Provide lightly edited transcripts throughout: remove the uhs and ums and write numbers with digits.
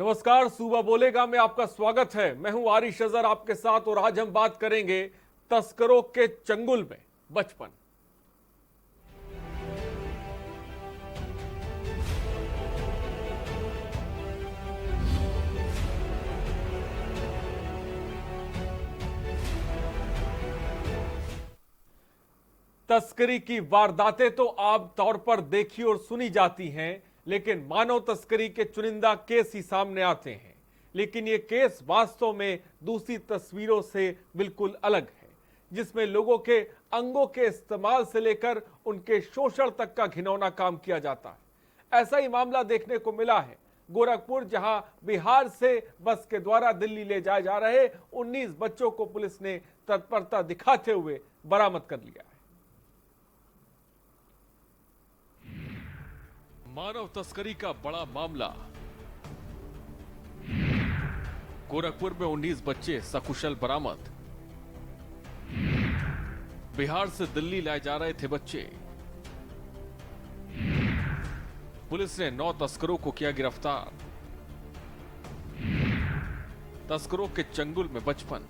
नमस्कार, सूबा बोलेगा में आपका स्वागत है। मैं हूं आरिश अजहर आपके साथ और आज हम बात करेंगे तस्करों के चंगुल में बचपन। तस्करी की वारदातें तो आम तौर पर देखी और सुनी जाती हैं, लेकिन मानव तस्करी के चुनिंदा केस ही सामने आते हैं। लेकिन ये केस वास्तव में दूसरी तस्वीरों से बिल्कुल अलग है, जिसमें लोगों के अंगों के इस्तेमाल से लेकर उनके शोषण तक का घिनौना काम किया जाता है। ऐसा ही मामला देखने को मिला है गोरखपुर, जहां बिहार से बस के द्वारा दिल्ली ले जाए जा रहे 19 बच्चों को पुलिस ने तत्परता दिखाते हुए बरामद कर लिया है। मानव तस्करी का बड़ा मामला। गोरखपुर में 19 बच्चे सकुशल बरामद। बिहार से दिल्ली लाए जा रहे थे बच्चे। पुलिस ने 9 तस्करों को किया गिरफ्तार। तस्करों के चंगुल में बचपन।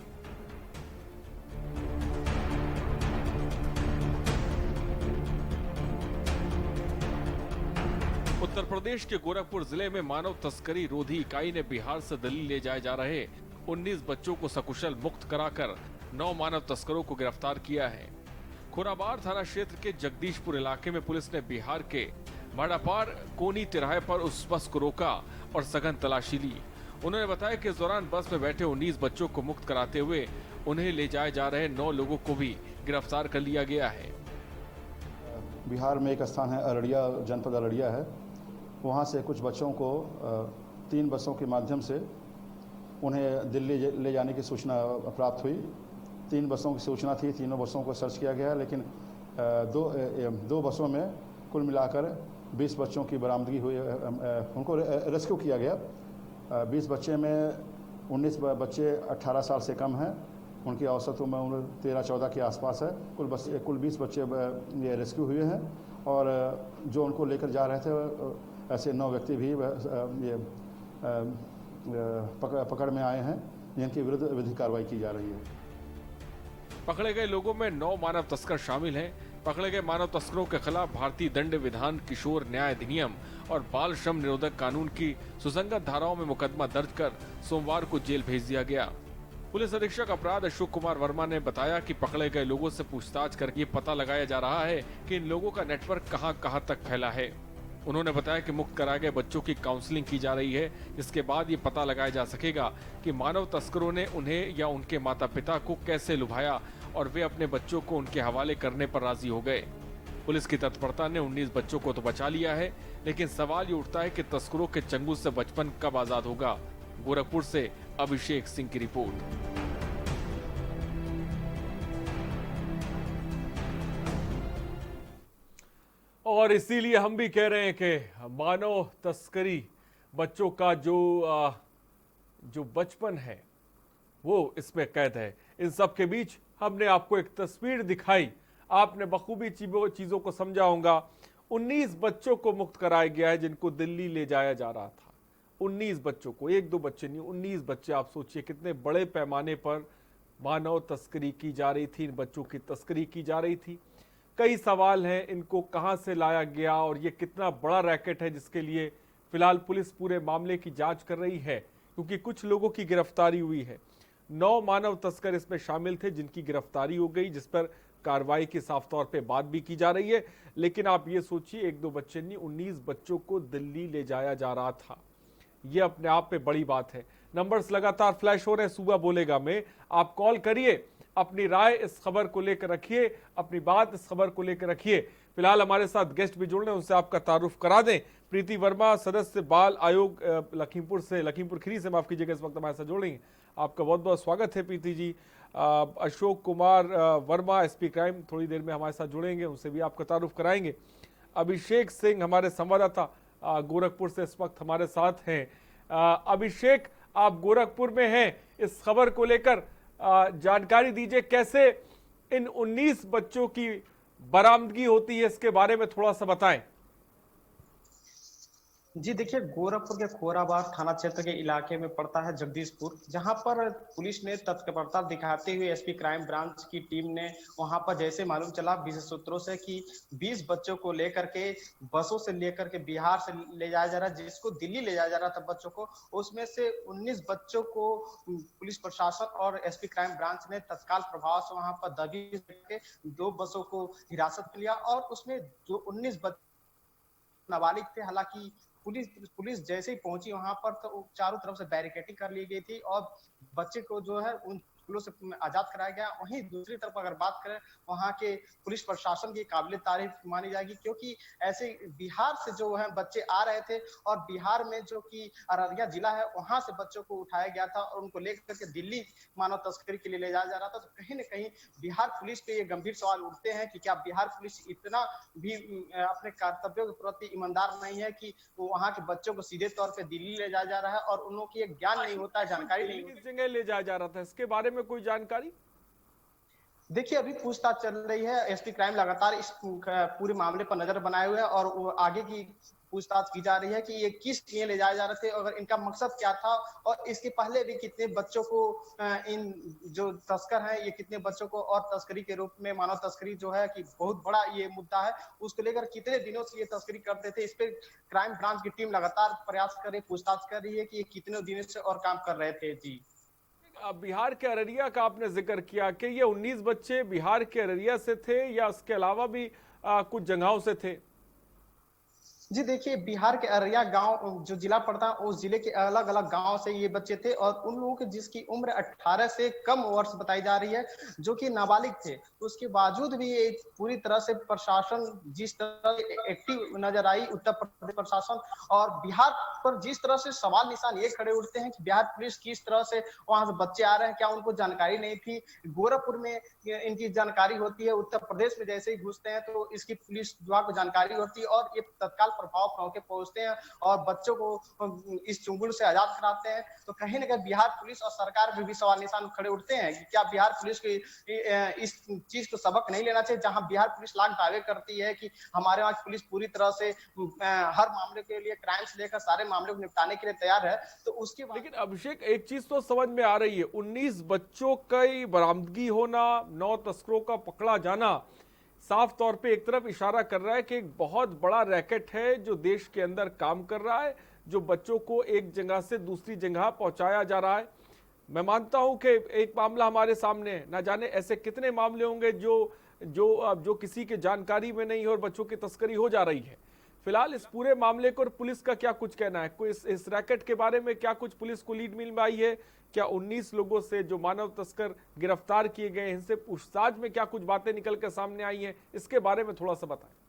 उत्तर प्रदेश के गोरखपुर जिले में मानव तस्करी रोधी इकाई ने बिहार से दिल्ली ले जाए जा रहे 19 बच्चों को सकुशल मुक्त कराकर 9 मानव तस्करों को गिरफ्तार किया है। खुराबार थाना क्षेत्र के जगदीशपुर इलाके में पुलिस ने बिहार के भाड़ापार कोनी तिराहे पर उस बस को रोका और सघन तलाशी ली। उन्होंने बताया कि इस दौरान बस में बैठे 19 बच्चों को मुक्त कराते हुए उन्हें ले जाए जा रहे 9 लोगों को भी गिरफ्तार कर लिया गया है। बिहार में एक स्थान है अररिया, जनपद अररिया है। वहाँ से कुछ बच्चों को 3 बसों के माध्यम से उन्हें दिल्ली ले जाने की सूचना प्राप्त हुई। 3 बसों की सूचना थी, तीनों बसों को सर्च किया गया, लेकिन दो बसों में कुल मिलाकर 20 बच्चों की बरामदगी हुई, उनको रेस्क्यू किया गया। 20 बच्चे में 19 बच्चे 18 साल से कम हैं, उनकी औसत उम्र 13-14 के आसपास है। कुल 20 बच्चे ये रेस्क्यू हुए हैं और जो उनको लेकर जा रहे थे ऐसे 9 व्यक्ति भी ये पकड़ में आए हैं, जिनके विरुद्ध विधिक कार्रवाई की जा रही है। पकड़े गए लोगों में 9 मानव तस्कर शामिल हैं। पकड़े गए मानव तस्करों के खिलाफ भारतीय दंड विधान, किशोर न्याय अधिनियम और बाल श्रम निरोधक कानून की सुसंगत धाराओं में मुकदमा दर्ज कर सोमवार को जेल भेज दिया गया। पुलिस अधीक्षक अपराध अशोक कुमार वर्मा ने बताया कि पकड़े गए लोगों से पूछताछ करके ये पता लगाया जा रहा है कि इन लोगों का नेटवर्क कहां तक फैला है। उन्होंने बताया कि मुक्त कराए गए बच्चों की काउंसलिंग की जा रही है, जिसके बाद ये पता लगाया जा सकेगा कि मानव तस्करों ने उन्हें या उनके माता पिता को कैसे लुभाया और वे अपने बच्चों को उनके हवाले करने पर राजी हो गए। पुलिस की तत्परता ने 19 बच्चों को तो बचा लिया है, लेकिन सवाल ये उठता है कि तस्करों के चंगुल से बचपन कब आजाद होगा। गोरखपुर से अभिषेक सिंह की रिपोर्ट। और इसीलिए हम भी कह रहे हैं कि मानव तस्करी बच्चों का जो बचपन है वो इसमें कैद है। इन सब के बीच हमने आपको एक तस्वीर दिखाई, आपने बखूबी चीजों को समझा होगा। 19 बच्चों को मुक्त कराया गया है, जिनको दिल्ली ले जाया जा रहा था। 19 बच्चों को, 1-2 बच्चे नहीं, 19 बच्चे। आप सोचिए कितने बड़े पैमाने पर मानव तस्करी की जा रही थी, इन बच्चों की तस्करी की जा रही थी। कई सवाल हैं, इनको कहां से लाया गया और ये कितना बड़ा रैकेट है, जिसके लिए फिलहाल पुलिस पूरे मामले की जांच कर रही है, क्योंकि कुछ लोगों की गिरफ्तारी हुई है। 9 मानव तस्कर इसमें शामिल थे, जिनकी गिरफ्तारी हो गई, जिस पर कार्रवाई की साफ तौर पे बात भी की जा रही है। लेकिन आप ये सोचिए, 1-2 बच्चे नहीं, 19 बच्चों को दिल्ली ले जाया जा रहा था। ये अपने आप पे बड़ी बात है। नंबर्स लगातार फ्लैश हो रहे हैं सूबा बोलेगा में, आप कॉल करिए, अपनी राय इस खबर को लेकर रखिए, अपनी बात इस खबर को लेकर रखिए। फिलहाल हमारे साथ गेस्ट भी जुड़ रहे हैं, उनसे आपका तारुफ करा दें। प्रीति वर्मा, सदस्य बाल आयोग लखीमपुर खीरी से, माफ कीजिएगा, इस वक्त हमारे साथ जुड़ रही हैं। आपका बहुत बहुत स्वागत है प्रीति जी। अशोक कुमार वर्मा, एसपी क्राइम, थोड़ी देर में हमारे साथ जुड़ेंगे, उनसे भी आपका तारुफ कराएंगे। अभिषेक सिंह हमारे संवाददाता गोरखपुर से इस वक्त हमारे साथ हैं। अभिषेक, आप गोरखपुर में हैं, इस खबर को लेकर जानकारी दीजिए, कैसे इन 19 बच्चों की बरामदगी होती है, इसके बारे में थोड़ा सा बताएं। जी देखिए, गोरखपुर के खोराबाद थाना क्षेत्र के इलाके में पड़ता है जगदीशपुर, जहां पर पुलिस ने तत्परता दिखाते हुए एसपी क्राइम ब्रांच की टीम ने वहां पर जैसे मालूम चला विशेष सूत्रों से कि 20 बच्चों को लेकर के बसों से लेकर के बिहार से ले जाया जा रहा है, जिसको दिल्ली ले जाया जा रहा था बच्चों को। उसमें से 19 बच्चों को पुलिस प्रशासन और एसपी क्राइम ब्रांच ने तत्काल प्रभाव से वहां पर दबिश करके 2 बसों को हिरासत में लिया और उसमें जो 19 नाबालिग थे। हालांकि पुलिस पुलिस जैसे ही पहुंची वहां पर तो चारों तरफ से बैरिकेडिंग कर ली गई थी और बच्चे को जो है उन स्कूलों से आजाद कराया गया। वहीं दूसरी तरफ अगर बात करें वहां के पुलिस प्रशासन की काबिल तारीफ मानी जाएगी, क्योंकि ऐसे बिहार से जो है बच्चे आ रहे थे और बिहार में जो कि अररिया जिला है वहां से बच्चों को उठाया गया था और उनको लेकर के दिल्ली मानव तस्करी के लिए ले जाया जा रहा था। तो कहीं ना कहीं बिहार पुलिस पे ये गंभीर सवाल उठते हैं कि क्या बिहार पुलिस इतना भी अपने कर्तव्यों के प्रति ईमानदार नहीं है कि वो वहां के बच्चों को सीधे तौर पे दिल्ली ले जाया जा रहा है और उन लोगों की एक ज्ञान नहीं होता है, जानकारी नहीं किस होती। जगह ले जाया जा रहा था, इसके बारे में कोई जानकारी? देखिए, अभी पूछताछ चल रही है। एसपी क्राइम लगातार इस पूरे मामले पर नजर बनाए हुए है और वो आगे की पूछताछ की जा रही है कि ये किस लिए ले जाए जा रहे थे, अगर इनका मकसद क्या था और इसके पहले भी कितने बच्चों को इन जो तस्कर हैं ये कितने बच्चों को और तस्करी के रूप में मानव तस्करी जो है कि बहुत बड़ा ये मुद्दा है, उसको लेकर कितने दिनों से ये तस्करी करते थे। इस पे क्राइम ब्रांच की टीम लगातार प्रयास कर रही, पूछताछ कर रही है कि ये कितने दिनों से और काम कर रहे थे। जी बिहार के अररिया का आपने जिक्र किया कि ये 19 बच्चे बिहार के अररिया से थे या उसके अलावा भी कुछ जगहों से थे? जी देखिए, बिहार के अररिया गांव जो जिला पड़ता है उस जिले के अलग अलग गांव से ये बच्चे थे और उन लोगों की जिसकी उम्र 18 से कम वर्ष बताई जा रही है, जो कि नाबालिग थे। उसके बावजूद भी ये पूरी तरह से प्रशासन जिस तरह एक्टिव नजर आई, उत्तर प्रदेश प्रशासन और बिहार पर जिस तरह से सवाल निशान ये खड़े उठते हैं कि बिहार पुलिस किस तरह से वहां से बच्चे आ रहे हैं, क्या उनको जानकारी नहीं थी? गोरखपुर में इनकी जानकारी होती है, उत्तर प्रदेश में जैसे ही घुसते हैं तो इसकी पुलिस विभाग को जानकारी होती है और ये तत्काल प्रभाव के पहुंचते हैं और बच्चों को इस चुंगल से आजाद कराते हैं। तो कहीं ना कहीं बिहार पुलिस और सरकार में भी सवाल निशान खड़े उठते हैं कि क्या बिहार पुलिस को इस चीज को सबक नहीं लेना चाहिए, जहां बिहार पुलिस लाख दावे करती है कि हमारे वहां पुलिस पूरी तरह से हर मामले के लिए, क्राइम से लेकर सारे मामले को निपटाने के लिए तैयार है। तो उसके बाद लेकिन अभिषेक, एक चीज तो समझ में आ रही है, 19 बच्चों की बरामदगी होना, 9 तस्करों का पकड़ा जाना साफ तौर पे एक तरफ इशारा कर रहा है कि एक बहुत बड़ा रैकेट है जो देश के अंदर काम कर रहा है, जो बच्चों को एक जगह से दूसरी जगह पहुंचाया जा रहा है। मैं मानता हूं कि एक मामला हमारे सामने है, ना जाने ऐसे कितने मामले होंगे जो किसी के जानकारी में नहीं है और बच्चों की तस्करी हो जा रही है। फिलहाल इस पूरे मामले को और पुलिस का क्या कुछ कहना है? कोई इस रैकेट के बारे में क्या कुछ पुलिस को लीड मिल पाई है? क्या 19 लोगों से जो मानव तस्कर गिरफ्तार किए गए हैं इनसे पूछताछ में क्या कुछ बातें निकल कर सामने आई हैं? इसके बारे में थोड़ा सा बताएं।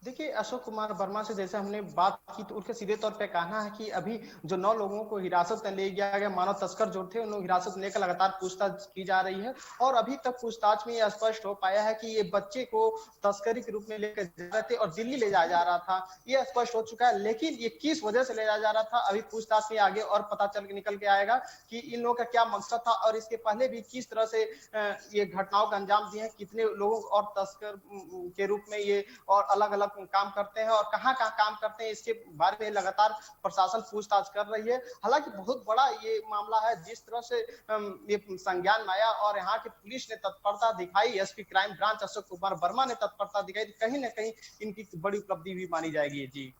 देखिए, अशोक कुमार वर्मा से जैसे हमने बात की तो उनके सीधे तौर पे कहना है कि अभी जो 9 लोगों को हिरासत में ले गया गया, मानव तस्कर जो थे उन्हें हिरासत में लेकर लगातार पूछताछ की जा रही है और अभी तक पूछताछ में यह स्पष्ट हो पाया है कि ये बच्चे को तस्करी के रूप में लेकर जा रहे थे और दिल्ली ले जाया जा रहा था, यह स्पष्ट हो चुका है। लेकिन ये किस वजह से ले जाया जा रहा था अभी पूछताछ में आगे और पता चल के निकल के आएगा कि इन लोगों का क्या मकसद था और इसके पहले भी किस तरह से ये घटनाओं का अंजाम दिए हैं, कितने लोगों और तस्कर के रूप में ये और अलग अलग काम करते हैं और कहाँ कहाँ काम करते हैं, इसके बारे में लगातार प्रशासन पूछताछ कर रही है। हालांकि बहुत बड़ा ये मामला है, जिस तरह से ये संज्ञान में आया और यहाँ की पुलिस ने तत्परता दिखाई, SP crime branch Ashok Kumar Verma ने तत्परता दिखाई, तो कहीं ना कहीं इनकी बड़ी उपलब्धि भी मानी जाएगी। जी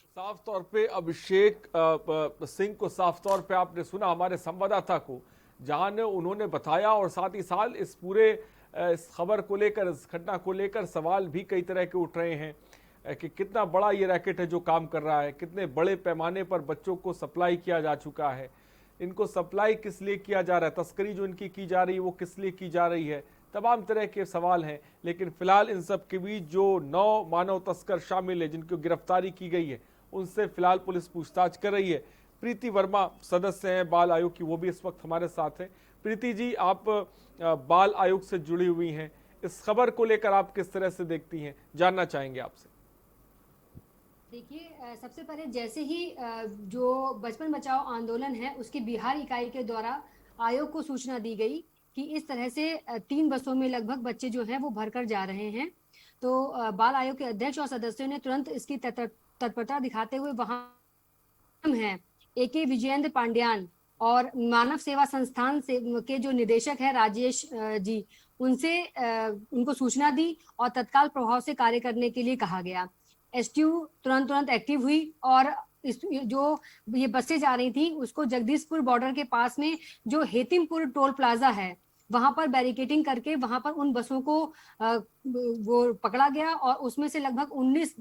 साफ तौर पे अभिषेक सिंह को साफ तौर पे आपने सुना हमारे संवाददाता को, जहां ने उन्होंने बताया और साथ ही साथ इस पूरे इस खबर को लेकर, इस घटना को लेकर सवाल भी कई तरह के उठ रहे हैं कि कितना बड़ा ये रैकेट है जो काम कर रहा है, कितने बड़े पैमाने पर बच्चों को सप्लाई किया जा चुका है, इनको सप्लाई किस लिए किया जा रहा है, तस्करी जो इनकी की जा रही है वो किस लिए की जा रही है, तमाम तरह के सवाल हैं। लेकिन फिलहाल इन सब के बीच जो 9 मानव तस्कर शामिल है जिनकी गिरफ्तारी की गई है, उनसे फिलहाल पुलिस पूछताछ कर रही है। प्रीति वर्मा सदस्य हैं बाल आयोग की, वो भी इस वक्त हमारे साथ हैं। प्रीति जी, आप बाल आयोग से जुड़ी हुई हैं, इस खबर को लेकर आप किस तरह से देखती हैं, जानना चाहेंगे आपसे। देखिए, सबसे पहले जैसे ही जो बचपन बचाओ आंदोलन है उसकी बिहार इकाई के द्वारा आयोग को सूचना दी गई कि इस तरह से 3 बसों में लगभग बच्चे जो हैं वो भरकर जा रहे हैं, तो बाल आयोग के अध्यक्ष और सदस्यों ने तुरंत इसकी तत्परता दिखाते हुए वहां है AK विजयेंद्र पांड्यान और मानव सेवा संस्थान से के जो निदेशक है राजेश जी, उनसे उनको सूचना दी और तत्काल प्रभाव से कार्य करने के लिए कहा गया। STU तुरंत एक्टिव हुई और जो ये बसें जा रही थी उसको जगदीशपुर बॉर्डर के पास में जो हेतिमपुर टोल प्लाजा है वहां पर बैरिकेटिंग करके वहां पर उन बसों को वो पकड़ा गया और उसमें से लगभग 19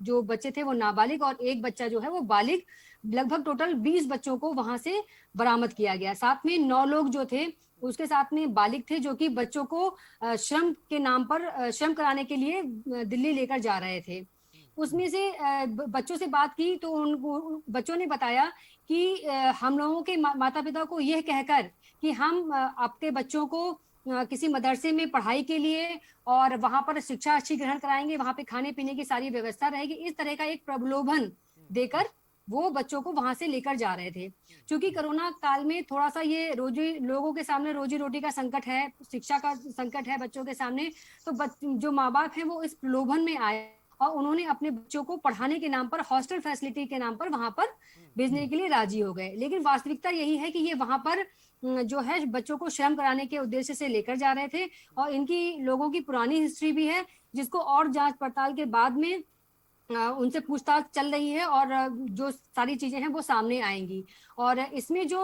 जो बच्चे थे वो नाबालिग और एक बच्चा जो है वो बालिग, लगभग टोटल 20 बच्चों को वहां से बरामद किया गया। साथ में 9 लोग जो थे उसके साथ में बालिग थे जो कि बच्चों को श्रम के नाम पर श्रम कराने के लिए दिल्ली लेकर जा रहे थे। उसमें से बच्चों से बात की तो उन बच्चों ने बताया कि हम लोगों के माता पिता को यह कहकर कि हम आपके बच्चों को किसी मदरसे में पढ़ाई के लिए और वहां पर शिक्षा अच्छी ग्रहण कराएंगे, वहां पे खाने पीने की सारी व्यवस्था रहेगी, इस तरह का एक प्रलोभन देकर वो बच्चों को वहां से लेकर जा रहे थे। क्योंकि कोरोना काल में थोड़ा सा ये लोगों के सामने रोजी रोटी का संकट है, शिक्षा का संकट है बच्चों के सामने, तो जो माँ बाप है वो इस प्रलोभन में आए और उन्होंने अपने बच्चों को पढ़ाने के नाम पर, हॉस्टल फैसिलिटी के नाम पर वहां पर भेजने के लिए राजी हो गए। लेकिन वास्तविकता यही है कि ये वहां पर जो है बच्चों को श्रम कराने के उद्देश्य से लेकर जा रहे थे और इनकी लोगों की पुरानी हिस्ट्री भी है जिसको और जांच पड़ताल के बाद में उनसे पूछताछ चल रही है और जो सारी चीजें हैं वो सामने आएंगी। और इसमें जो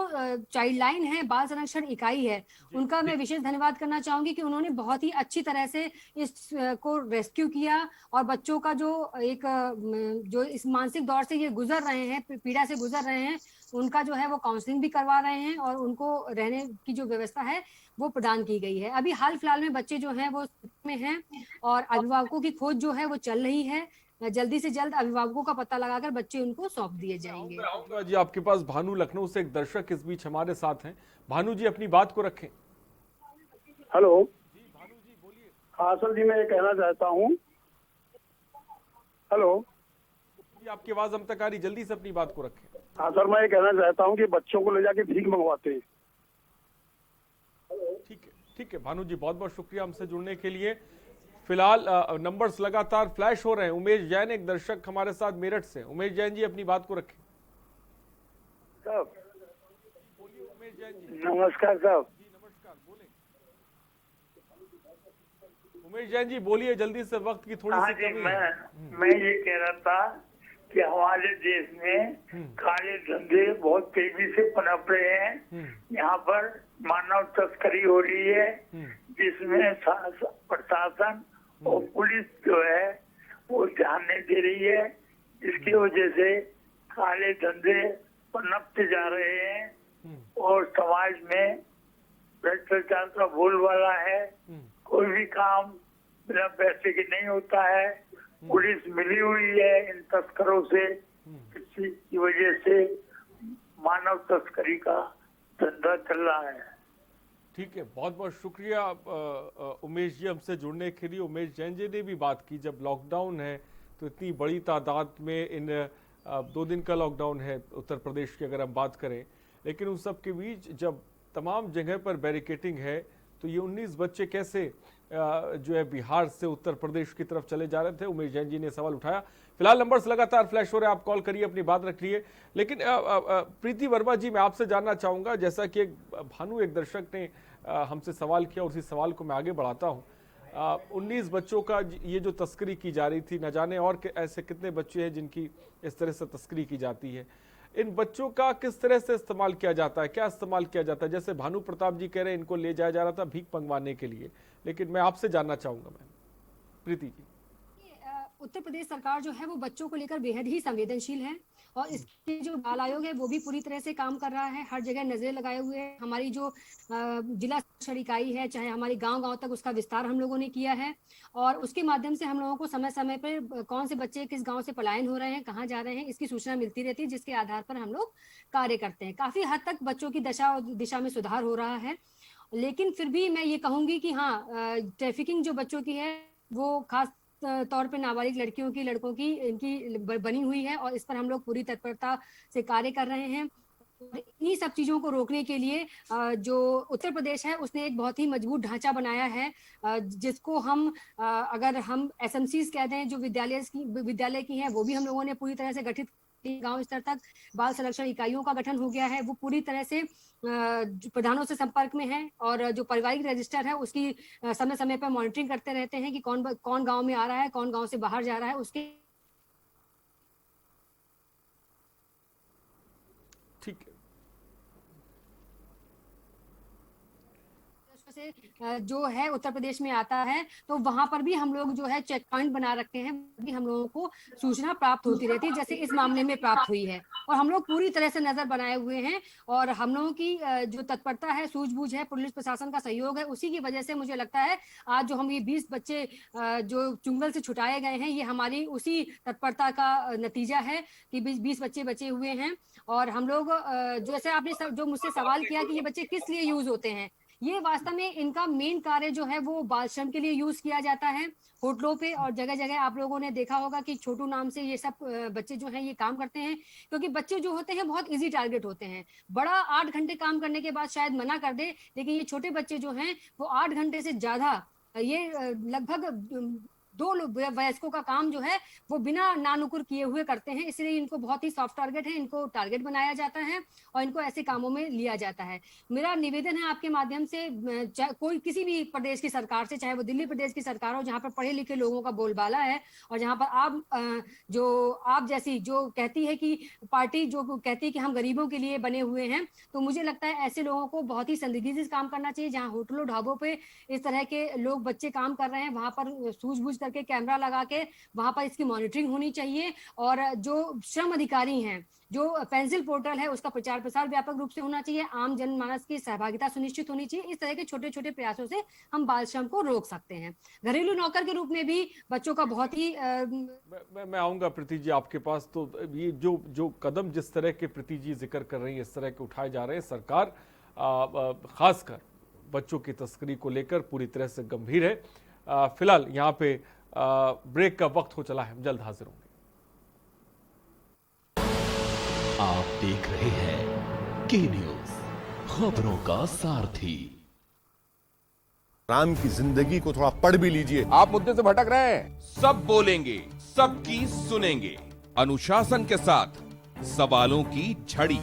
चाइल्ड लाइन है, बाल संरक्षण इकाई है, उनका मैं विशेष धन्यवाद करना चाहूंगी कि उन्होंने बहुत ही अच्छी तरह से इस को रेस्क्यू किया और बच्चों का जो इस मानसिक दौर से ये गुजर रहे हैं, पीड़ा से गुजर रहे हैं, उनका जो है वो काउंसलिंग भी करवा रहे हैं और उनको रहने की जो व्यवस्था है वो प्रदान की गई है। अभी हाल फिलहाल में बच्चे जो हैं वो में हैं और अभिभावकों की खोज जो है वो चल रही है। जल्दी से जल्द अभिभावकों का पता लगाकर बच्चे उनको सौंप दिए जाएंगे। आऊंगा जी आपके पास। भानु लखनऊ से एक दर्शक इस बीच हमारे साथ हैं। भानु जी अपनी बात को रखें। हेलो जी भानु जी बोलिए। हाँ सर जी, मैं ये कहना चाहता हूँ। हेलो जी आपकी आवाज हम तक आ रही, जल्दी से अपनी बात को रखें। हाँ सर, मैं ये कहना चाहता हूँ कि बच्चों को ले जाके भीख मंगवाते हैं। ठीक है भानु जी, बहुत बहुत शुक्रिया हमसे जुड़ने के लिए। फिलहाल नंबर्स लगातार फ्लैश हो रहे हैं। उमेश जैन एक दर्शक हमारे साथ मेरठ से। उमेश जैन जी अपनी बात को रखें। साहब बोलिए उमेश जैन जी। नमस्कार साहब। जी नमस्कार, बोले उमेश जैन जी, बोलिए जल्दी से, वक्त की थोड़ी सी कमी है। मैं ये कह रहा था कि हमारे देश में काले धंधे बहुत तेजी से पनप रहे हैं। यहाँ पर मानव तस्करी हो रही है जिसमें प्रशासन और पुलिस जो है वो ध्यान नहीं दे रही है। इसकी वजह से काले धंधे पनपते जा रहे हैं और समाज में भ्रष्टाचार का बोलबाला है। कोई भी काम बिना पैसे के नहीं होता है। पुलिस मिली हुई है इन तस्करों से, इसी वजह से मानव तस्करी का धंधा चल रहा है। ठीक है, बहुत बहुत शुक्रिया उमेश जी हमसे जुड़ने के लिए। उमेश जैन जी ने भी बात की, जब लॉकडाउन है तो इतनी बड़ी तादाद में इन 2 दिन का लॉकडाउन है उत्तर प्रदेश की अगर हम बात करें, लेकिन उन सब के बीच जब तमाम जगह पर बैरिकेटिंग है तो ये 19 बच्चे कैसे जो है बिहार से उत्तर प्रदेश की तरफ चले जा रहे थे। उमेश जैन जी ने सवाल उठाया। फिलहाल नंबर्स लगातार फ्लैश हो रहे हैं, आप कॉल करिए, अपनी बात रखिए। लेकिन प्रीति वर्मा जी, मैं आपसे जानना चाहूँगा, जैसा कि भानु एक दर्शक ने हमसे सवाल किया, उसी सवाल को मैं आगे बढ़ाता हूँ। 19 बच्चों का ये जो तस्करी की जा रही थी, न जाने और ऐसे कितने बच्चे हैं जिनकी इस तरह से तस्करी की जाती है। इन बच्चों का किस तरह से इस्तेमाल किया जाता है, क्या इस्तेमाल किया जाता है? जैसे भानु प्रताप जी कह रहे हैं इनको ले जाया जा रहा था भीख मंगवाने के लिए, लेकिन मैं आपसे जानना चाहूंगा मैम प्रीति जी। उत्तर प्रदेश सरकार जो है वो बच्चों को लेकर बेहद ही संवेदनशील है और इसके जो बाल आयोग है वो भी पूरी तरह से काम कर रहा है, हर जगह नजरें लगाए हुए है। हमारी जो जिला शिक्षा इकाई है, चाहे हमारी गांव-गांव तक उसका विस्तार हम लोगों ने किया है और उसके माध्यम से हम लोगों को समय समय पर कौन से बच्चे किस गांव से पलायन हो रहे हैं, कहाँ जा रहे हैं, इसकी सूचना मिलती रहती है, जिसके आधार पर हम लोग कार्य करते हैं। काफी हद तक बच्चों की दशा और दिशा में सुधार हो रहा है, लेकिन फिर भी मैं ये कहूंगी कि हाँ, ट्रैफिकिंग जो बच्चों की है वो खास तौर पे नाबालिग लड़कियों की, लड़कों की, इनकी बनी हुई है और इस पर हम लोग पूरी तत्परता से कार्य कर रहे हैं। इन्हीं सब चीजों को रोकने के लिए जो उत्तर प्रदेश है उसने एक बहुत ही मजबूत ढांचा बनाया है, जिसको हम अगर हम एसएमसीज कहते हैं, जो विद्यालय की हैं, वो भी हम लोगों ने पूरी तरह से गठित, गांव स्तर तक बाल संरक्षण इकाइयों का गठन हो गया है। वो पूरी तरह से प्रधानों से संपर्क में है और जो पारिवारिक रजिस्टर है उसकी समय समय पर मॉनिटरिंग करते रहते हैं कि कौन गांव में आ रहा है, कौन गांव से बाहर जा रहा है। उसके ठीक है। से जो है उत्तर प्रदेश में आता है, तो वहां पर भी हम लोग जो है चेक पॉइंट बना रखे हैं, भी हम लोगों को सूचना प्राप्त होती रहती है, जैसे इस मामले में प्राप्त हुई है। और हम लोग पूरी तरह से नजर बनाए हुए हैं और हम लोगों की जो तत्परता है, सूझबूझ है, पुलिस प्रशासन का सहयोग है, उसी की वजह से मुझे लगता है आज जो हम ये 20 बच्चे जो चुंगल से छुटाए गए हैं, ये हमारी उसी तत्परता का नतीजा है कि 20 बच्चे बचे हुए हैं। और हम लोग जैसे आपने जो मुझसे सवाल किया कि ये बच्चे किस लिए यूज होते हैं, ये वास्तव में इनका मेन कार्य जो है वो बाल श्रम के लिए यूज किया जाता है। होटलों पे और जगह जगह आप लोगों ने देखा होगा कि छोटू नाम से ये सब बच्चे जो हैं ये काम करते हैं, क्योंकि बच्चे जो होते हैं बहुत इजी टारगेट होते हैं। बड़ा 8 घंटे काम करने के बाद शायद मना कर दे, लेकिन ये छोटे बच्चे जो हैं वो 8 घंटे से ज्यादा, ये लगभग 2 वयस्कों का काम जो है वो बिना नानुकुर किए हुए करते हैं, इसलिए इनको बहुत ही सॉफ्ट टारगेट है, इनको टारगेट बनाया जाता है और इनको ऐसे कामों में लिया जाता है। मेरा निवेदन है आपके माध्यम से, कोई किसी भी प्रदेश की सरकार से, चाहे वो दिल्ली प्रदेश की सरकार हो, जहां पर पढ़े लिखे लोगों का बोलबाला है और जहां पर आप जैसी जो कहती है कि पार्टी जो कहती है कि हम गरीबों के लिए बने हुए हैं, तो मुझे लगता है ऐसे लोगों को बहुत ही संदिग्धि से काम करना चाहिए। जहाँ होटलों ढाबों पे इस तरह के लोग बच्चे काम कर रहे हैं, वहां पर सूझबूझ करके कैमरा लगा के वहां पर इसकी मॉनिटरिंग होनी चाहिए। और जो श्रम अधिकारी हैं, जो पेंसिल पोर्टल है, उसका प्रचार प्रसार व्यापक रूप से होना चाहिए, आम जनमानस की सहभागिता सुनिश्चित होनी चाहिए। इस तरह के छोटे छोटे प्रयासों से हम बाल श्रम को रोक सकते हैं। घरेलू नौकर के रूप में भी बच्चों का बहुत ही मैं आऊंगा प्रीति जी आपके पास। तो ये जो कदम जिस तरह के प्रीति जी जिक्र कर रही है, इस तरह के उठाए जा रहे हैं, सरकार खासकर बच्चों की तस्करी को लेकर पूरी तरह से गंभीर है। फिलहाल यहाँ पे ब्रेक का वक्त हो चला है, हम जल्द हाजिर होंगे। आप देख रहे हैं के न्यूज, खबरों का सारथी। राम की जिंदगी को थोड़ा पढ़ भी लीजिए। आप मुद्दे से भटक रहे हैं। सब बोलेंगे, सबकी सुनेंगे, अनुशासन के साथ, सवालों की झड़ी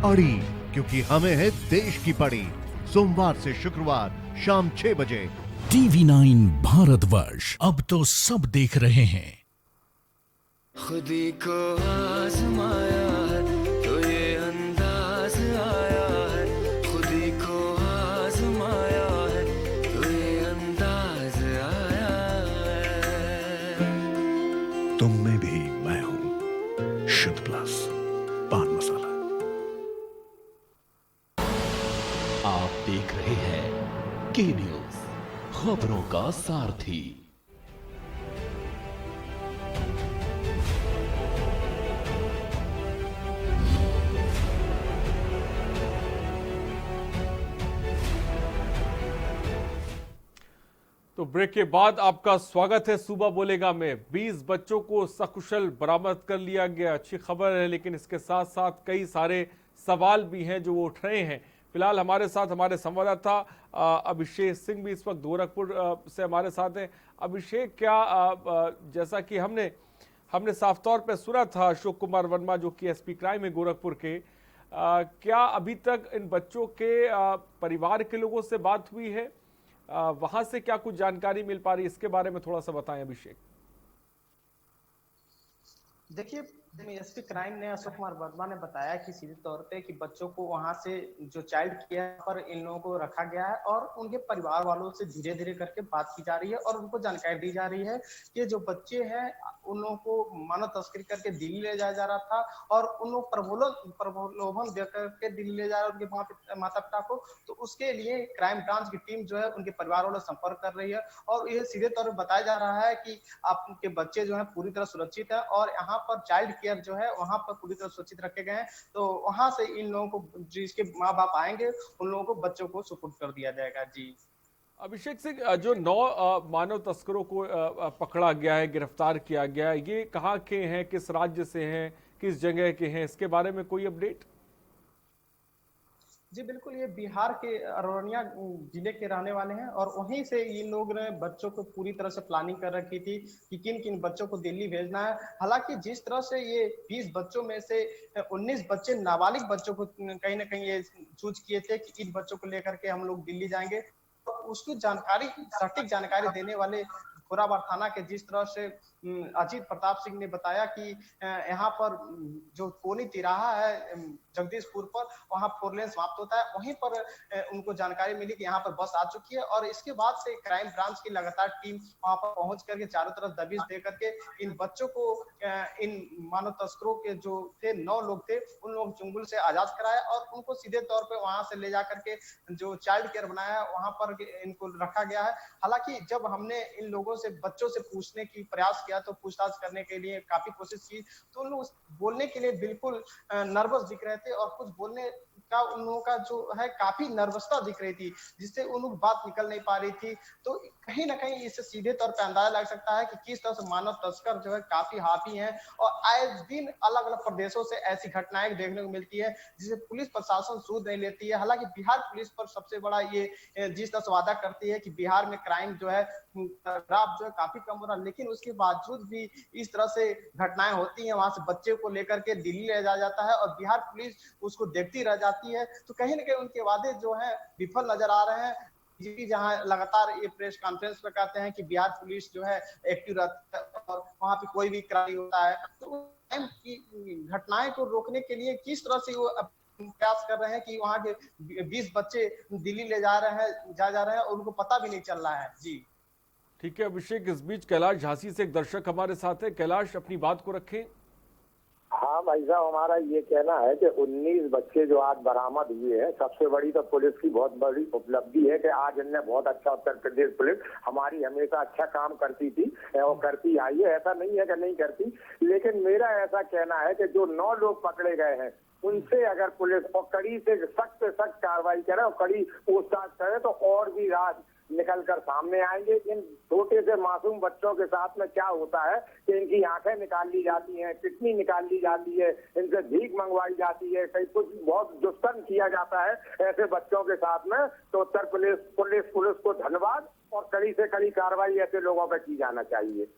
अड़ी, क्योंकि हमें है देश की पड़ी। सोमवार से शुक्रवार शाम 6 बजे TV9 भारतवर्ष, अब तो सब देख रहे हैं। खुदी को आजमाया है तो ये अंदाज आया है, खुदी को आजमाया है तो ये अंदाज आया है। तुम में भी मैं हूं, शुद्ध प्लस पान मसाला। आप देख रहे हैं के न्यूज, खबरों का सारथी। तो ब्रेक के बाद आपका स्वागत है सूबा बोलेगा में। 20 बच्चों को सकुशल बरामद कर लिया गया, अच्छी खबर है, लेकिन इसके साथ साथ कई सारे सवाल भी हैं जो वो उठ रहे हैं। फिलहाल हमारे साथ हमारे संवाददाता अभिषेक सिंह भी इस वक्त गोरखपुर से हमारे साथ हैं। अभिषेक, क्या जैसा कि हमने साफ तौर पे सुना था अशोक कुमार वर्मा जो कि एसपी क्राइम है गोरखपुर के, क्या अभी तक इन बच्चों के परिवार के लोगों से बात हुई है? वहां से क्या कुछ जानकारी मिल पा रही है, इसके बारे में थोड़ा सा बताएं अभिषेक। देखिए, एसपी क्राइम ने अशोक कुमार वर्मा ने बताया कि सीधे तौर पे कि बच्चों को वहां से जो चाइल्ड केयर पर इन लोगों को रखा गया है और उनके परिवार वालों से धीरे धीरे करके बात की जा रही है और उनको जानकारी दी जा रही है कि जो बच्चे हैं उन लोगों को मानव तस्करी करके दिल्ली ले जाया जा रहा था और उन लोग प्रलोभन दे करके दिल्ली ले जा रहे उनके माता पिता को। तो उसके लिए क्राइम ब्रांच की टीम जो है उनके परिवार वालों से संपर्क कर रही है और ये सीधे तौर पर बताया जा रहा है कि आपके बच्चे जो है पूरी तरह सुरक्षित है और यहाँ पर चाइल्ड केयर जो है वहां पर पूरी तरह सुरक्षित रखे गए हैं। तो वहां से इन लोगों को जिसके माँ बाप आएंगे उन लोगों को बच्चों को सुपुर्द कर दिया जाएगा। जी अभिषेक सिंह, जो 9 मानव तस्करों को पकड़ा गया है, गिरफ्तार किया गया है, ये कहाँ के हैं, किस राज्य से हैं, किस जगह के हैं, इसके बारे में कोई अपडेट? जी बिल्कुल, ये बिहार के अररिया जिले के रहने वाले हैं और वहीं से इन लोग ने बच्चों को पूरी तरह से प्लानिंग कर रखी थी कि किन किन बच्चों को दिल्ली भेजना है। हालांकि जिस तरह से ये 20 बच्चों में से 19 बच्चे नाबालिग बच्चों को कहीं ना कहीं ये चूज किए थे कि इन बच्चों को लेकर के हम लोग दिल्ली जाएंगे, तो उसकी जानकारी, सटीक जानकारी देने वाले खोराबार थाना के जिस तरह से अजीत प्रताप सिंह ने बताया कि यहाँ पर जो कोनी तिराहा है जगदीशपुर पर, वहां 4 लेन समाप्त होता है, वहीं पर उनको जानकारी मिली कि यहाँ पर बस आ चुकी है और इसके बाद से क्राइम ब्रांच की लगातार टीम वहां पर पहुंच करके चारों तरफ दबिश दे करके इन बच्चों को, इन मानव तस्करों के जो थे 9 लोग थे, उन लोग चुंगल से आजाद कराया और उनको सीधे तौर पर वहां से ले जा करके जो चाइल्ड केयर बनाया है वहां पर इनको रखा गया है। हालांकि जब हमने इन लोगों से, बच्चों से पूछने की प्रयास किया, तो पूछताछ करने के लिए काफी कोशिश की, तो उन लोग बोलने के लिए बिल्कुल नर्वस दिख रहे थे और कुछ बोलने का उन लोगों का जो है काफी नर्वसता दिख रही थी, जिससे उन लोग बात निकल नहीं पा रही थी। तो कहीं ना कहीं इससे सीधे तौर पर अंदाजा लग सकता है कि किस तरह से मानव तस्कर जो है काफी हावी हैं और आए दिन अलग अलग प्रदेशों से ऐसी घटनाएं देखने को मिलती है जिसे पुलिस प्रशासन सूद नहीं लेती है। हालांकि बिहार पुलिस पर सबसे बड़ा ये जिस तरह से वादा करती है कि बिहार में क्राइम जो है, ग्राफ जो है काफी कम हो रहा है, लेकिन उसके बावजूद भी इस तरह से घटनाएं होती हैं, वहां से बच्चे को लेकर के दिल्ली ले जाया जाता है और बिहार पुलिस उसको देखती रह जाती है। तो कहीं ना कहीं उनके वादे जो है विफल नजर आ रहे हैं। जी, जहां लगातार ये प्रेस कॉन्फ्रेंस में कहते हैं कि बिहार पुलिस जो है एक्टिव रहती है और वहां पे कोई भी क्राइम होता है तो क्राइम की घटनाएं को रोकने के लिए किस तरह से वो प्रयास कर रहे हैं कि वहां के 20 बच्चे दिल्ली ले जा रहे हैं और उनको पता भी नहीं चल रहा है। जी ठीक है अभिषेक, इस बीच कैलाश झांसी से एक दर्शक हमारे साथ है। कैलाश, अपनी बात को रखें। हाँ भाई साहब, हमारा ये कहना है कि 19 बच्चे जो आज बरामद हुए हैं, सबसे बड़ी तो पुलिस की बहुत बड़ी उपलब्धि है कि आज इनने बहुत अच्छा, उत्तर प्रदेश पुलिस हमारी हमेशा अच्छा काम करती थी और करती आई है, ऐसा नहीं है कि नहीं करती। लेकिन मेरा ऐसा कहना है कि जो 9 लोग पकड़े गए हैं उनसे अगर पुलिस और कड़ी से सख्त कार्रवाई करे और कड़ी पूछताछ करे तो और भी राज निकल कर सामने आएंगे। इन छोटे से मासूम बच्चों के साथ में क्या होता है कि इनकी आंखें निकाल ली जाती हैं, किडनी निकाल ली जाती है, इनसे भीख मंगवाई जाती है, कहीं कुछ बहुत दुष्कर्म किया जाता है ऐसे बच्चों के साथ में। तो उत्तर प्रदेश पुलिस को धन्यवाद और कड़ी से कड़ी कार्रवाई ऐसे लोगों पर की जाना चाहिए।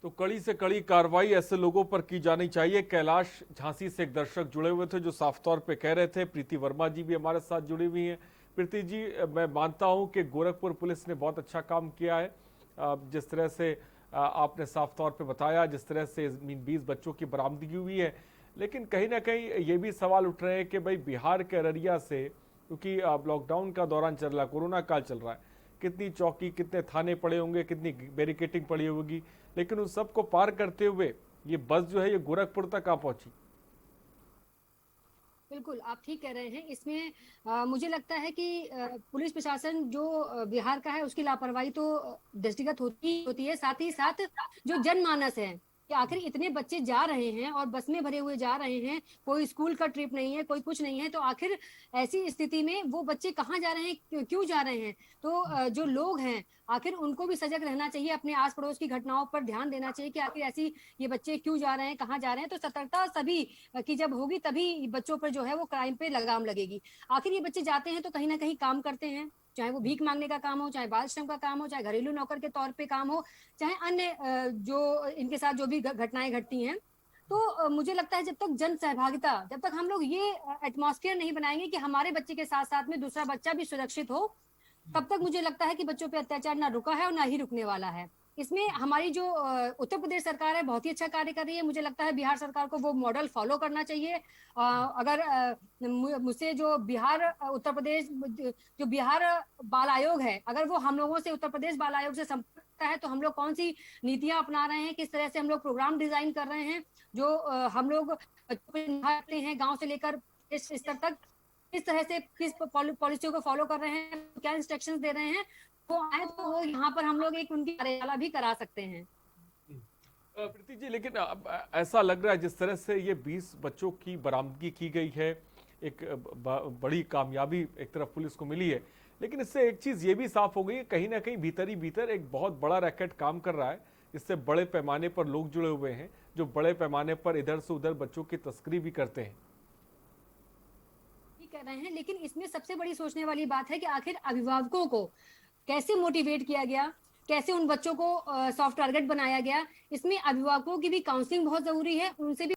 तो कड़ी से कड़ी कार्रवाई ऐसे लोगों पर की जानी चाहिए। कैलाश झांसी से एक दर्शक जुड़े हुए थे जो साफ तौर पे कह रहे थे। प्रीति वर्मा जी भी हमारे साथ जुड़ी हुई हैं। प्रीति जी, मैं मानता हूं कि गोरखपुर पुलिस ने बहुत अच्छा काम किया है, जिस तरह से आपने साफ तौर पे बताया, जिस तरह से 20 बच्चों की बरामदगी हुई है। लेकिन कहीं ना कहीं ये भी सवाल उठ रहे हैं कि भाई बिहार के अररिया से, क्योंकि लॉकडाउन का दौरान चल रहा है, कोरोना काल चल रहा है, कितनी चौकी, कितने थाने पड़े होंगे, कितनी बैरिकेटिंग पड़ी होगी, लेकिन उन सबको पार करते हुए ये बस जो है ये गोरखपुर तक आ पहुंची। बिल्कुल, आप ठीक कह रहे हैं। इसमें मुझे लगता है कि पुलिस प्रशासन जो बिहार का है उसकी लापरवाही तो दृष्टिगत होती है, साथ ही साथ जो जनमानस है कि आखिर इतने बच्चे जा रहे हैं और बस में भरे हुए जा रहे हैं, कोई स्कूल का ट्रिप नहीं है, कोई कुछ नहीं है, तो आखिर ऐसी स्थिति में वो बच्चे कहाँ जा रहे हैं, क्यों जा रहे हैं? तो जो लोग हैं आखिर उनको भी सजग रहना चाहिए, अपने आस पड़ोस की घटनाओं पर ध्यान देना चाहिए कि आखिर ऐसी ये बच्चे क्यों जा रहे हैं, कहाँ जा रहे हैं। तो सतर्कता सभी की जब होगी तभी बच्चों पर जो है वो क्राइम पे लगाम लगेगी। आखिर ये बच्चे जाते हैं तो कहीं ना कहीं काम करते हैं, चाहे वो भीख मांगने का काम हो, चाहे बाल श्रम का काम हो, चाहे घरेलू नौकर के तौर पे काम हो, चाहे अन्य जो इनके साथ जो भी घटनाएं घटती हैं। तो मुझे लगता है जब तक जन सहभागिता, जब तक हम लोग ये एटमॉस्फेयर नहीं बनाएंगे कि हमारे बच्चे के साथ साथ में दूसरा बच्चा भी सुरक्षित हो, तब तक मुझे लगता है कि बच्चों पे अत्याचार ना रुका है और ना ही रुकने वाला है। इसमें हमारी जो उत्तर प्रदेश सरकार है बहुत ही अच्छा कार्य कर रही है। मुझे लगता है बिहार सरकार को वो मॉडल फॉलो करना चाहिए। अगर मुझसे जो बिहार उत्तर प्रदेश जो बिहार बाल आयोग है, अगर वो हम लोगों से उत्तर प्रदेश बाल आयोग से संपर्क करता है तो हम लोग कौन सी नीतियां अपना रहे हैं, किस तरह से हम लोग प्रोग्राम डिजाइन कर रहे हैं, जो हम लोग निभाते हैं गाँव से लेकर इस स्तर तक, किस तरह से किस पॉलिसियों को फॉलो कर रहे हैं, क्या इंस्ट्रक्शंस दे रहे हैं, वो आए तो वो यहाँ पर हम लोग एक उनकी कार्यशाला भी करा सकते हैं। प्रीति जी, लेकिन ऐसा लग रहा है जिस तरह से ये 20 बच्चों की बरामदगी की गई है, एक बड़ी कामयाबी एक तरफ पुलिस को मिली है, लेकिन इससे एक चीज ये भी साफ हो गई है, कहीं ना कहीं भीतर ही भीतर एक बहुत बड़ा रैकेट काम कर रहा है। इससे बड़े पैमाने पर लोग जुड़े हुए हैं जो बड़े पैमाने पर इधर से उधर बच्चों की तस्करी भी करते हैं। कर रहे हैं, लेकिन इसमें सबसे बड़ी सोचने वाली बात है कि आखिर अभिभावकों को कैसे मोटिवेट किया गया, कैसे उन बच्चों को सॉफ्ट टारगेट बनाया गया। इसमें अभिभावकों की भी काउंसलिंग बहुत जरूरी है, उनसे भी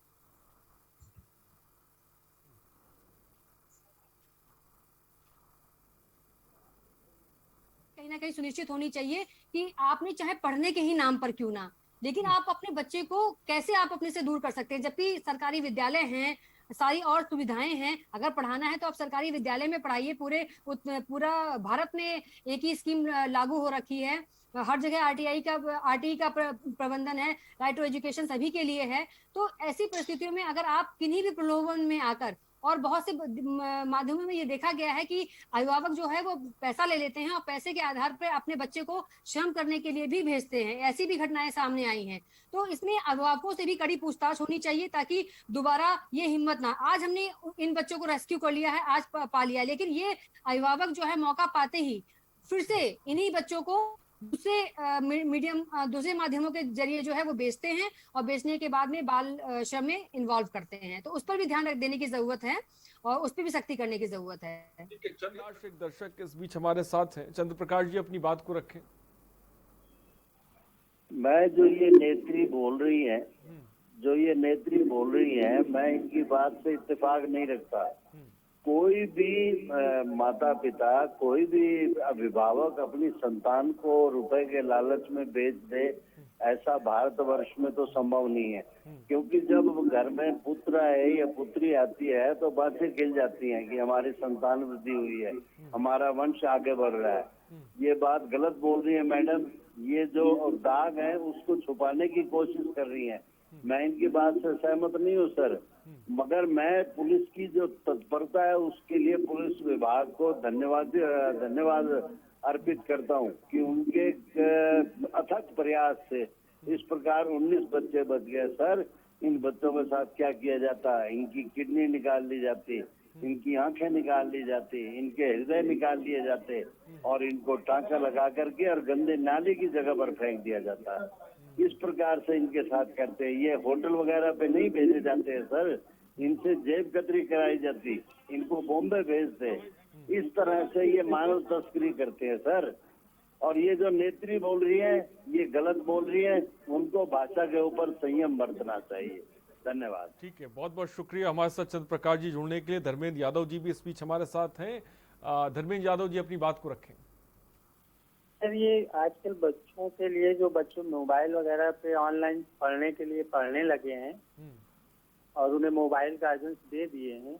कहीं ना कहीं सुनिश्चित होनी चाहिए कि आपने चाहे पढ़ने के ही नाम पर क्यों ना, लेकिन आप अपने बच्चे को कैसे आप अपने से दूर कर सकते हैं, जबकि सरकारी विद्यालय हैं, सारी और सुविधाएं हैं। अगर पढ़ाना है तो आप सरकारी विद्यालय में पढ़ाइए। पूरा भारत में एक ही स्कीम लागू हो रखी है, हर जगह आरटीई का प्रबंधन है, राइट टू एजुकेशन सभी के लिए है। तो ऐसी परिस्थितियों में अगर आप किन्हीं भी प्रलोभन में आकर, और बहुत से माध्यमों में ये देखा गया है कि अभिभावक जो है वो पैसा ले लेते हैं और पैसे के आधार पर अपने बच्चे को श्रम करने के लिए भी भेजते हैं, ऐसी भी घटनाएं सामने आई हैं। तो इसमें अभिभावकों से भी कड़ी पूछताछ होनी चाहिए ताकि दोबारा ये हिम्मत ना, आज हमने इन बच्चों को रेस्क्यू कर लिया है, आज पा लिया, लेकिन ये अभिभावक जो है मौका पाते ही फिर से इन्हीं बच्चों को दूसरे माध्यमों के जरिए जो है वो बेचते हैं और बेचने के बाद में बाल श्रम में इन्वॉल्व करते हैं। तो उस पर भी ध्यान देने की जरूरत है और उस पर भी सख्ती करने की जरूरत है। चंद्र एक दर्शक इस बीच हमारे साथ हैं, चंद्र प्रकाश जी अपनी बात को रखें। मैं जो ये नेत्री बोल रही है, मैं इनकी बात से इत्तेफाक नहीं रखता। कोई भी माता पिता, कोई भी अभिभावक अपनी संतान को रुपए के लालच में बेच दे, ऐसा भारतवर्ष में तो संभव नहीं है। क्योंकि जब घर में पुत्र है या पुत्री आती है तो बातें खिल जाती हैं कि हमारी संतान वृद्धि हुई है, हमारा वंश आगे बढ़ रहा है। ये बात गलत बोल रही है मैडम। ये जो दाग है उसको छुपाने की कोशिश कर रही है। मैं इनकी बात से सहमत नहीं हूँ सर, मगर मैं पुलिस की जो तत्परता है उसके लिए पुलिस विभाग को धन्यवाद अर्पित करता हूँ कि उनके अथक प्रयास से इस प्रकार 19 बच्चे बच गए। सर, इन बच्चों के साथ क्या किया जाता है? इनकी किडनी निकाल ली जाती, इनकी आंखें निकाल ली जाती, इनके हृदय निकाल लिए जाते और इनको टांका लगा करके और गंदे नाले की जगह पर फेंक दिया जाता है। इस प्रकार से इनके साथ करते हैं। ये होटल वगैरह पे नहीं भेजे जाते हैं सर, इनसे जेब कतरी कराई जाती, इनको बॉम्बे भेजते। इस तरह से ये मानव तस्करी करते हैं सर। और ये जो नेत्री बोल रही है ये गलत बोल रही है, उनको भाषा के ऊपर संयम बरतना चाहिए। धन्यवाद। ठीक है, बहुत बहुत शुक्रिया हमारे साथ चंद्र प्रकाश जी जुड़ने के लिए। धर्मेंद्र यादव जी भी इस बीच हमारे साथ हैं। धर्मेंद्र यादव जी अपनी बात को रखें। सर, ये आजकल बच्चों के लिए जो बच्चों मोबाइल वगैरह पे ऑनलाइन पढ़ने के लिए पढ़ने लगे हैं और उन्हें मोबाइल गार्जियंस दे दिए हैं।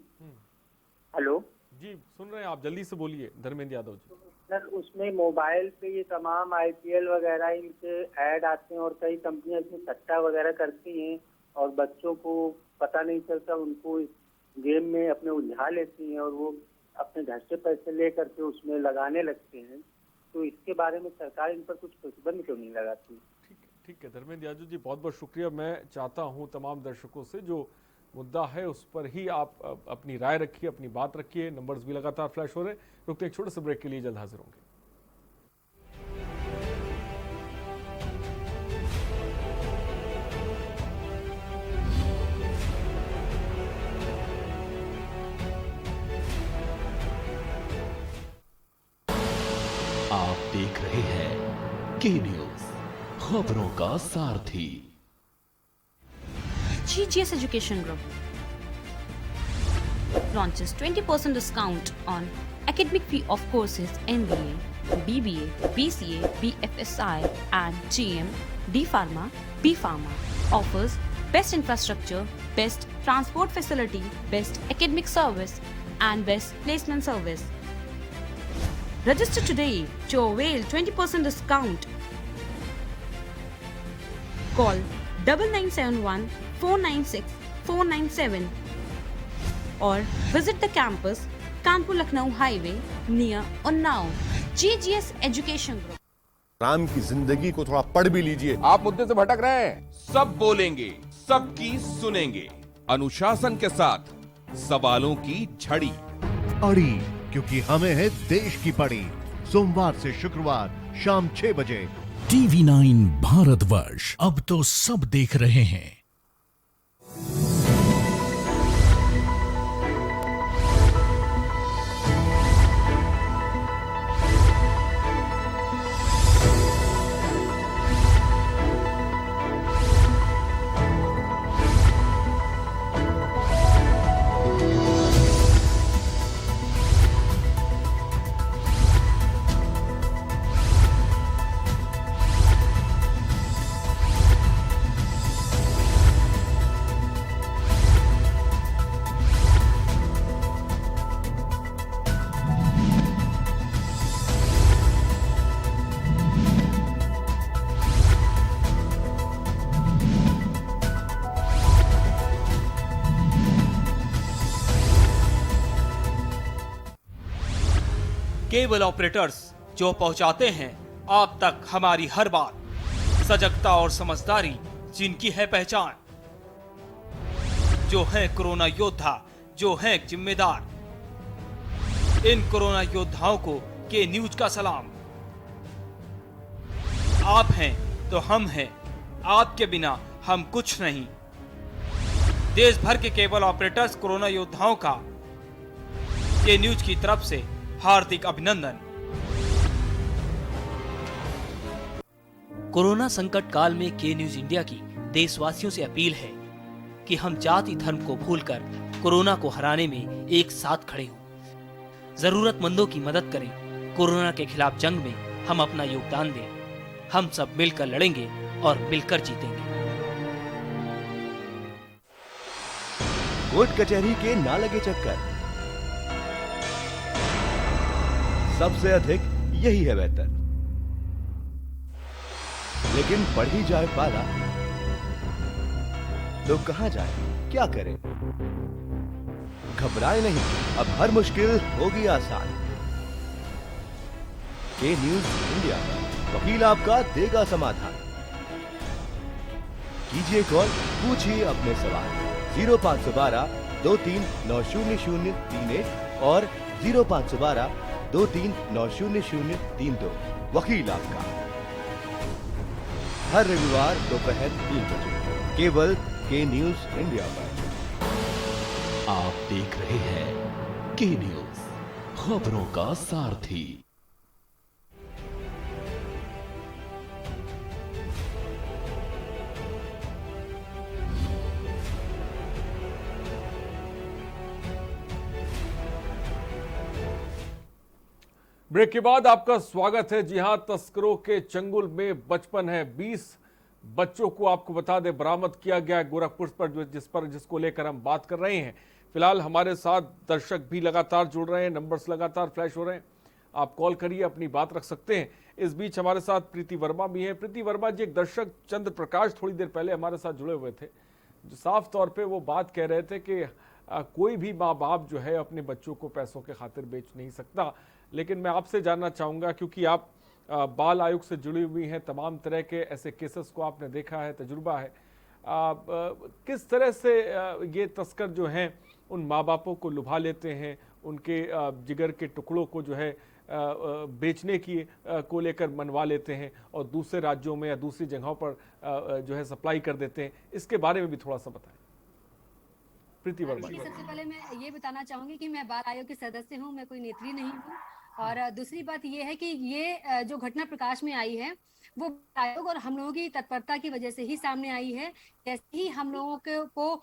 हेलो जी, सुन रहे हैं आप, जल्दी से बोलिए धर्मेंद्र यादव जी। सर, उसमें मोबाइल पे ये तमाम IPL वगैरह इनके ऐड आते हैं और कई कंपनियां इसमें सट्टा वगैरह करती हैं और बच्चों को पता नहीं चलता, उनको इस गेम में अपने उलझा लेती हैं और वो अपने घर से पैसे ले करके उसमें लगाने लगते हैं। तो इसके बारे में सरकार इन पर कुछ प्रतिबंध क्यों नहीं लगाती? ठीक है धर्मेंद्र यादव जी, बहुत बहुत शुक्रिया। मैं चाहता हूं तमाम दर्शकों से जो मुद्दा है उस पर ही आप अपनी राय रखिए, अपनी बात रखिए। नंबर्स भी लगातार फ्लैश हो रहे हैं। रुकते एक छोटे से ब्रेक के लिए, जल्द हाजिर होंगे। आप देख रहे हैं के न्यूज, खबरों का सारथी। GGS Education Group launches 20% discount on academic fee of courses MBA, BBA, BCA, BFSI and GM, D Pharma, B Pharma. Offers best infrastructure, best transport facility, best academic service and best placement service. Register today to avail 20% discount. Call 9971 496 497 or visit the campus Kanpur Lucknow Highway near Unnao. GGS Education Group. Ram की जिंदगी को थोड़ा पढ़ भी लीजिए। आप मुद्दे से भटक रहे हैं। सब बोलेंगे, सबकी सुनेंगे, अनुशासन के साथ सवालों की झड़ी। अड़ी, क्योंकि हमें है देश की पड़ी। सोमवार से शुक्रवार शाम 6 बजे। TV9 भारतवर्ष, अब तो सब देख रहे हैं। केबल ऑपरेटर्स जो पहुंचाते हैं आप तक हमारी हर बात, सजगता और समझदारी जिनकी है पहचान, जो है कोरोना योद्धा, जो है जिम्मेदार। इन कोरोना योद्धाओं को के न्यूज का सलाम। आप हैं तो हम हैं, आपके बिना हम कुछ नहीं। देश भर के केबल ऑपरेटर्स कोरोना योद्धाओं का के न्यूज की तरफ से हार्दिक अभिनंदन। कोरोना संकट काल में के न्यूज इंडिया की देशवासियों से अपील है कि हम जाति धर्म को भूलकर कोरोना को हराने में एक साथ खड़े हों, जरूरतमंदों की मदद करें। कोरोना के खिलाफ जंग में हम अपना योगदान दें। हम सब मिलकर लड़ेंगे और मिलकर जीतेंगे। कोर्ट कचहरी के ना लगे चक्कर, सबसे अधिक यही है बेहतर। लेकिन बढ़ ही जाए पाला तो कहां जाए, क्या करें? घबराए नहीं, अब हर मुश्किल होगी आसान। के न्यूज इंडिया वकील आपका देगा समाधान। कीजिए कॉल, पूछिए अपने सवाल। 0512 23900031 और 0512 23900032। वकील आपका हर रविवार दोपहर 3 बजे केवल के न्यूज इंडिया पर। आप देख रहे हैं के न्यूज, खबरों का सारथी। ब्रेक के बाद आपका स्वागत है। जी हां, तस्करों के चंगुल में बचपन है। 20 बच्चों को आपको बता दें बरामद किया गया है गोरखपुर पर, जिसको लेकर हम बात कर रहे हैं। फिलहाल हमारे साथ दर्शक भी लगातार जुड़ रहे हैं, नंबर्स लगातार फ्लैश हो रहे हैं। आप कॉल करिए, अपनी बात रख सकते हैं। इस बीच हमारे साथ प्रीति वर्मा भी हैं। प्रीति वर्मा जी, एक दर्शक चंद्र प्रकाश थोड़ी देर पहले हमारे साथ जुड़े हुए थे, जो साफ तौर पे वो बात कह रहे थे कि कोई भी माँ बाप जो है अपने बच्चों को पैसों के खातिर बेच नहीं सकता। लेकिन मैं आपसे जानना चाहूँगा, क्योंकि आप बाल आयोग से जुड़ी हुई हैं, तमाम तरह के ऐसे केसेस को आपने देखा है, तजुर्बा है, किस तरह से ये तस्कर जो हैं उन माँ बापों को लुभा लेते हैं, उनके जिगर के टुकड़ों को जो है बेचने की को लेकर मनवा लेते हैं और दूसरे राज्यों में या दूसरी जगहों पर जो है सप्लाई कर देते हैं। इसके बारे में भी थोड़ा सा बताएं प्रीति वर्मा। सबसे पहले मैं ये बताना चाहूंगी कि मैं बाल आयोग की सदस्य हूँ, मैं कोई नेत्री नहीं हूँ। और दूसरी बात ये है कि ये जो घटना प्रकाश में आई है वो आयोग और हम लोगों की तत्परता की वजह से ही सामने आई है। जैसे ही हम लोगों को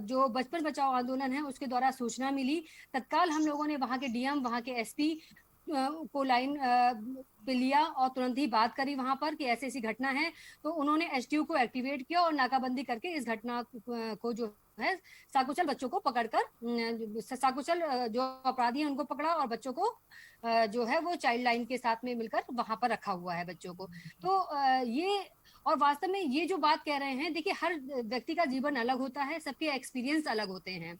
जो बचपन बचाओ आंदोलन है उसके द्वारा सूचना मिली, तत्काल हम लोगों ने वहाँ के डीएम, वहाँ के एसपी को लाइन पे लिया और तुरंत ही बात करी वहां पर कि ऐसी ऐसी घटना है। तो उन्होंने एसटीओ को एक्टिवेट किया और नाकाबंदी करके इस घटना को जो है साकुचल बच्चों को पकड़कर साकुचल जो अपराधी हैं उनको पकड़ा और बच्चों को जो है वो चाइल्ड लाइन के साथ में मिलकर वहां पर रखा हुआ है बच्चों को। तो ये और वास्तव में ये जो बात कह रहे हैं, देखिए हर व्यक्ति का जीवन अलग होता है, सबके एक्सपीरियंस अलग होते हैं।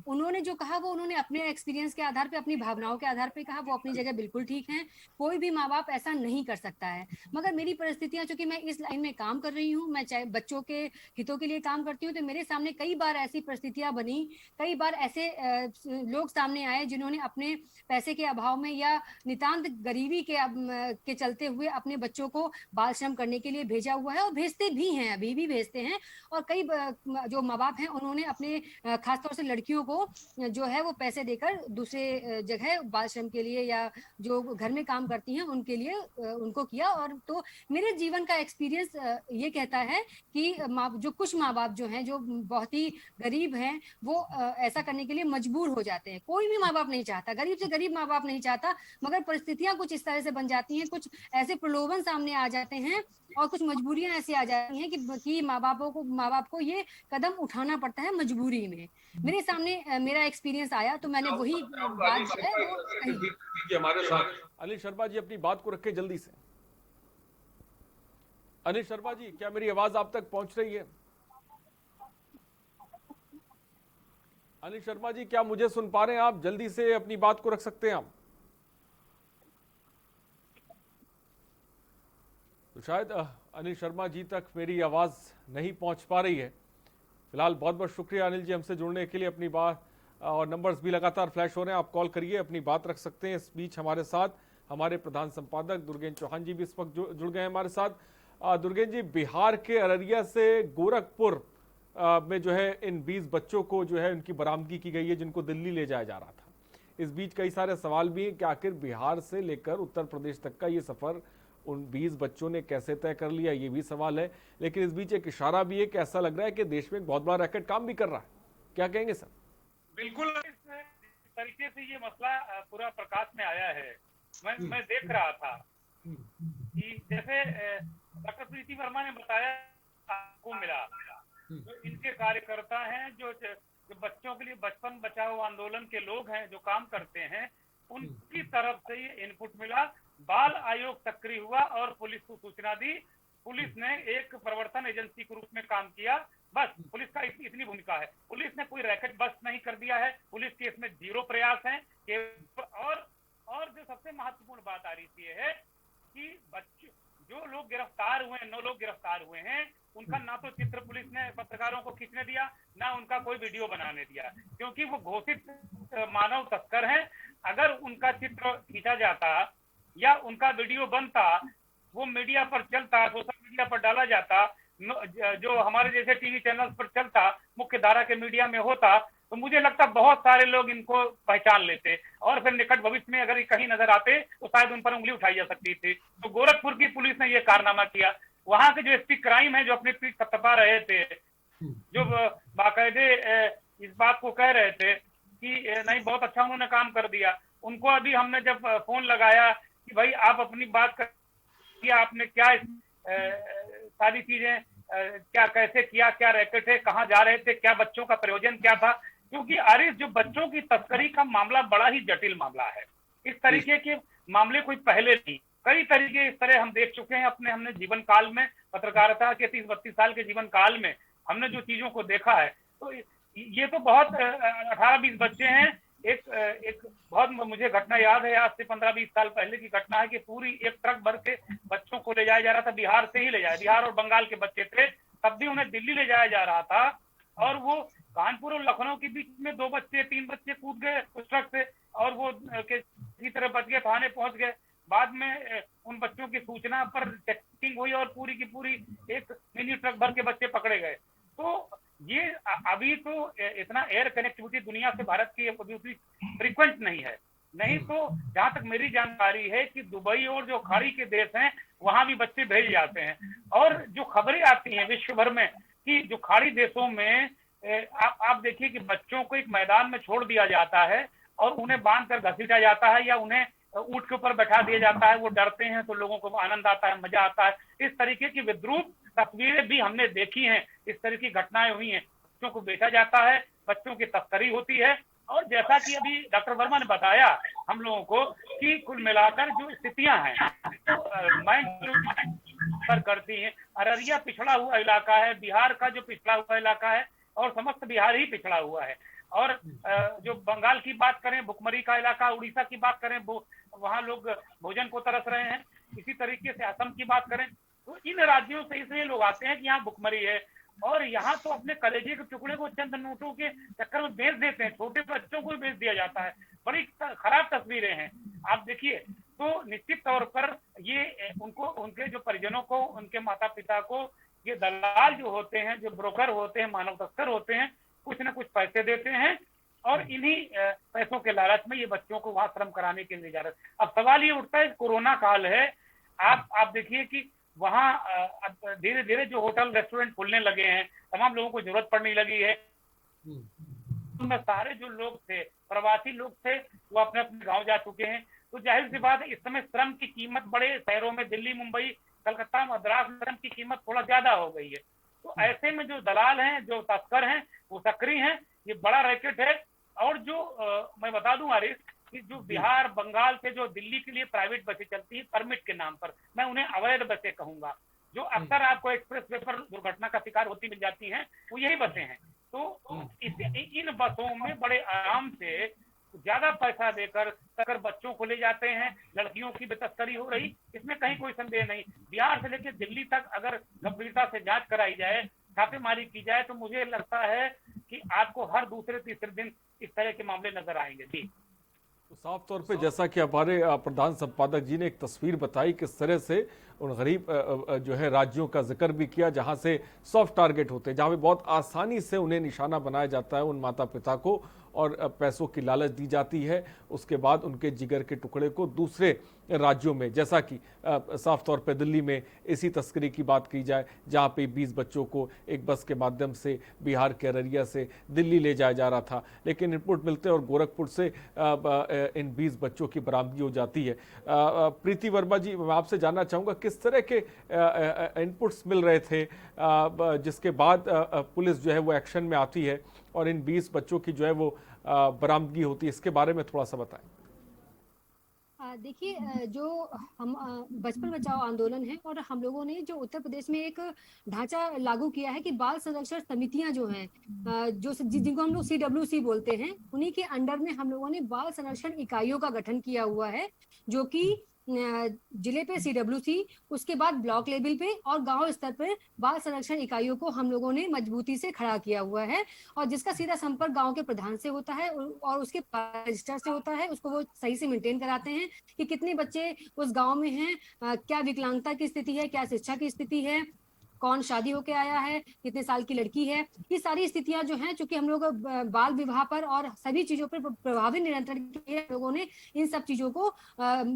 उन्होंने जो कहा वो उन्होंने अपने एक्सपीरियंस के आधार पे, अपनी भावनाओं के आधार पे कहा, वो अपनी जगह बिल्कुल ठीक है। कोई भी माँ बाप ऐसा नहीं कर सकता है। मगर मेरी परिस्थितियां, चूंकि मैं इस लाइन में काम कर रही हूँ, मैं चाहे बच्चों के हितों के लिए काम करती हूँ, तो मेरे सामने कई बार ऐसी परिस्थितियां बनी, कई बार ऐसे लोग सामने आए जिन्होंने अपने पैसे के अभाव में या नितांत गरीबी के चलते हुए अपने बच्चों को बाल श्रम करने के लिए भेजा हुआ है और भेजते भी हैं, अभी भी भेजते हैं। और कई जो माँ बाप हैं उन्होंने अपने खासतौर से लड़कियों को जो है वो पैसे देकर दूसरे जगह बाल श्रम के लिए या जो घर में काम करती हैं उनके लिए उनको किया। और तो मेरे जीवन का एक्सपीरियंस ये कहता है कि जो कुछ माँ बाप जो हैं, जो बहुत ही गरीब हैं, वो ऐसा करने के लिए मजबूर हो जाते हैं। कोई भी माँ बाप नहीं चाहता, गरीब से गरीब माँ बाप नहीं चाहता, मगर परिस्थितियां कुछ इस तरह से बन जाती हैं, कुछ ऐसे प्रलोभन सामने आ जाते हैं और कुछ मजबूरियां ऐसी आ जाती हैं कि माँ बाप को ये कदम उठाना पड़ता है मजबूरी में। मेरे सामने मेरा एक्सपीरियंस आया तो मैंने वही बात जो है वो कही। हमारे साथ अनिल शर्मा जी, अपनी बात को रखें जल्दी से। अनिल शर्मा जी, क्या मेरी आवाज आप तक पहुंच रही है? अनिल शर्मा जी, क्या मुझे सुन पा रहे हैं आप? जल्दी से अपनी बात को रख सकते हैं आप। तो शायद अनिल शर्मा जी तक मेरी आवाज़ नहीं पहुंच पा रही है। फिलहाल बहुत बहुत शुक्रिया अनिल जी हमसे जुड़ने के लिए। अपनी बात और नंबर्स भी लगातार फ्लैश हो रहे हैं, आप कॉल करिए, अपनी बात रख सकते हैं। इस बीच हमारे साथ हमारे प्रधान संपादक दुर्गेन चौहान जी भी इस वक्त जुड़ गए हैं हमारे साथ। दुर्गेन जी, बिहार के अररिया से गोरखपुर में जो है इन 20 बच्चों को जो है उनकी बरामदगी की गई है जिनको दिल्ली ले जाया जा रहा था। इस बीच कई सारे सवाल भी हैं कि आखिर बिहार से लेकर उत्तर प्रदेश तक का ये सफर उन 20 बच्चों ने कैसे तय कर लिया, ये भी सवाल है। लेकिन इस बीच एक इशारा भी है कि ऐसा लग रहा है कि देश में एक बहुत बड़ा रैकेट काम भी कर रहा है। क्या कहेंगे सर? बिल्कुल, इस तरीके से ये मसला पूरा प्रकाश में आया है। मैं देख रहा था कि जैसे डॉक्टर प्रीति वर्मा ने बताया आपको मिला, जो इनके कार्यकर्ता हैं, जो बच्चों के लिए बचपन बचाओ आंदोलन के लोग हैं, जो काम करते हैं, उनकी तरफ से ये इनपुट मिला। बाल आयोग सक्रिय हुआ और पुलिस को सूचना दी। पुलिस ने एक प्रवर्तन एजेंसी के रूप में काम किया। बस पुलिस का इतनी भूमिका है। पुलिस ने कोई रैकेट बस नहीं कर दिया है। पुलिस के इसमें 0 प्रयास हैं। और जो सबसे महत्वपूर्ण बात आ रही थी है कि बच्चे जो लोग गिरफ्तार हुए, 9 लोग गिरफ्तार हुए हैं, उनका ना तो चित्र पुलिस ने पत्रकारों को खींचने दिया, ना उनका कोई वीडियो बनाने दिया, क्योंकि वो घोषित मानव तस्कर हैं। अगर उनका चित्र खींचा जाता या उनका वीडियो बनता, वो मीडिया पर चलता, सोशल मीडिया पर डाला जाता, जो हमारे जैसे टीवी चैनल्स पर चलता, मुख्य धारा के मीडिया में होता, तो मुझे लगता बहुत सारे लोग इनको पहचान लेते और फिर निकट भविष्य में अगर ये कहीं नजर आते तो शायद उन पर उंगली उठाई जा सकती थी। तो गोरखपुर की पुलिस ने ये कारनामा किया। वहां के जो एसपी क्राइम है, जो अपनी पीठ थपथपा रहे थे, जो बाकायदे इस बात को कह रहे थे कि नहीं बहुत अच्छा उन्होंने काम कर दिया, उनको अभी हमने जब फोन लगाया कि भाई आप अपनी बात किया, आपने क्या सारी चीजें क्या कैसे किया, क्या रैकेट है, कहाँ जा रहे थे, क्या बच्चों का प्रयोजन क्या था, क्योंकि आरिफ जो बच्चों की तस्करी का मामला बड़ा ही जटिल मामला है। इस तरीके के मामले कोई पहले नहीं, कई तरीके इस तरह हम देख चुके हैं हमने जीवन काल में, पत्रकारिता के 30-32 साल के जीवन काल में हमने जो चीजों को देखा है। तो ये तो बहुत 18-20 बच्चे हैं। एक बहुत मुझे घटना याद है, आज से 15-20 साल पहले की घटना है कि पूरी एक ट्रक भर के बच्चों को ले जाया जा रहा था, बिहार से ही ले जाया, बिहार और बंगाल के बच्चे थे, तब भी उन्हें दिल्ली ले जाया जा रहा था। और वो कानपुर और लखनऊ के बीच में 2 बच्चे 3 बच्चे कूद गए उस ट्रक से और वो किसी तरह बच गए, थाने पहुंच गए। बाद में उन बच्चों की सूचना पर चेकिंग हुई और पूरी की पूरी एक मिनी ट्रक भर के बच्चे पकड़े गए। तो ये अभी तो इतना एयर कनेक्टिविटी दुनिया से भारत की अभी उतनी फ्रीक्वेंट नहीं है। नहीं तो जहां तक मेरी जानकारी है कि दुबई और जो खाड़ी के देश हैं वहां भी बच्चे भेजे जाते हैं। और जो खबरें आती हैं विश्व भर में कि जो खाड़ी देशों में आप देखिए कि बच्चों को एक मैदान में छोड़ दिया जाता है और उन्हें बांध कर घसीटा जाता है या उन्हें ऊंट के ऊपर बैठा दिया जाता है। वो डरते हैं तो लोगों को आनंद आता है, मजा आता है। इस तरीके की विद्रूप तस्वीरें भी हमने देखी हैं, इस तरह की घटनाएं हुई हैं। बच्चों को बेचा जाता है, बच्चों की तस्करी होती है। और जैसा कि अभी डॉक्टर वर्मा ने बताया हम लोगों को कि कुल मिलाकर जो स्थितियां हैं पर करती हैं। अररिया पिछड़ा हुआ इलाका है, बिहार का जो पिछड़ा हुआ इलाका है और समस्त बिहार ही पिछड़ा हुआ है। और जो बंगाल की बात करें, भुखमरी का इलाका, उड़ीसा की बात करें, वहाँ लोग भोजन को तरस रहे हैं। इसी तरीके से असम की बात करें तो इन राज्यों से इसलिए लोग आते हैं कि यहाँ भुखमरी है और यहाँ तो अपने कलेजे के टुकड़े को चंद नोटों के चक्कर में बेच देते हैं, छोटे बच्चों को भी बेच दिया जाता है। बड़ी खराब तस्वीरें हैं आप देखिए। तो निश्चित तौर पर ये उनको, उनके जो परिजनों को, उनके माता पिता को ये दलाल जो होते हैं, जो ब्रोकर होते हैं, मानव तस्कर होते हैं, कुछ न कुछ पैसे देते हैं और इन्हीं पैसों के लालच में ये बच्चों को वहां श्रम कराने के लिए जा रहे हैं। अब सवाल ये उठता है, कोरोना काल है, आप देखिए कि वहाँ धीरे धीरे जो होटल रेस्टोरेंट खुलने लगे हैं, तमाम लोगों को जरूरत पड़ने लगी है। उनमें सारे जो लोग थे, प्रवासी लोग थे, वो अपने अपने गांव जा चुके हैं। तो जाहिर सी बात है इस समय श्रम की कीमत बड़े शहरों में, दिल्ली, मुंबई, कलकत्ता, मद्रास में श्रम की कीमत थोड़ा ज्यादा हो गई है। तो ऐसे में जो दलाल हैं, जो तस्कर हैं, वो सक्रिय हैं। ये बड़ा रैकेट है। और जो मैं बता दूं आरिफ कि जो बिहार, बंगाल से जो दिल्ली के लिए प्राइवेट बसें चलती हैं परमिट के नाम पर, मैं उन्हें अवैध बसें कहूंगा, जो अक्सर आपको एक्सप्रेस वे पर दुर्घटना का शिकार होती मिल जाती हैं, वो यही बसें हैं। तो इन बसों में बड़े आराम से ज्यादा पैसा देकर अगर बच्चों को ले जाते हैं, लड़कियों की भी तस्करी हो रही, इसमें कहीं कोई संदेह नहीं। बिहार से लेकर दिल्ली तक अगर गंभीरता से जांच कराई जाए, छापेमारी की जाए, तो मुझे लगता है कि आपको हर दूसरे तीसरे दिन इस तरह के मामले नजर आएंगे। जी, तो साफ तौर पे जैसा कि हमारे प्रधान संपादक जी ने एक तस्वीर बताई, किस तरह से उन गरीब जो है राज्यों का जिक्र भी किया जहां से सॉफ्ट टारगेट होते हैं, जहां पे बहुत आसानी से उन्हें निशाना बनाया जाता है उन माता पिता को, और पैसों की लालच दी जाती है। उसके बाद उनके जिगर के टुकड़े को दूसरे राज्यों में, जैसा कि साफ तौर पे दिल्ली में इसी तस्करी की बात की जाए, जहां पे 20 बच्चों को एक बस के माध्यम से बिहार के अररिया से दिल्ली ले जाया जा रहा था, लेकिन इनपुट मिलते और गोरखपुर से इन 20 बच्चों की बरामदगी हो जाती है। प्रीति वर्मा जी, मैं आपसे जानना चाहूँगा किस तरह के इनपुट्स मिल रहे थे जिसके बाद पुलिस जो है वो एक्शन में आती है और इन 20 बच्चों की जो है वो बरामदगी होती है, इसके बारे में थोड़ा सा बताएं। देखिए, जो हम बचपन बचाओ आंदोलन है और हम लोगों ने जो उत्तर प्रदेश में एक ढांचा लागू किया है कि बाल संरक्षण समितियां जो हैं, जो जिनको हम लोग CWC बोलते हैं, उन्हीं के अंडर में हम लोगों ने बाल संरक्षण इकाइयों का गठन किया हुआ है, जो कि जिले पे CWC, उसके बाद ब्लॉक लेवल पे और गांव स्तर पर बाल संरक्षण इकाइयों को हम लोगों ने मजबूती से खड़ा किया हुआ है, और जिसका सीधा संपर्क गांव के प्रधान से होता है और उसके रजिस्टर से होता है। उसको वो सही से मेंटेन कराते हैं कि कितने बच्चे उस गांव में हैं, क्या विकलांगता की स्थिति है, क्या शिक्षा की स्थिति है, कौन शादी होके आया है, कितने साल की लड़की है। ये सारी स्थितियां जो हैं, चूंकि हम लोग बाल विवाह पर और सभी चीजों पर प्रभावी नियंत्रण के लिए लोगों ने इन सब चीजों को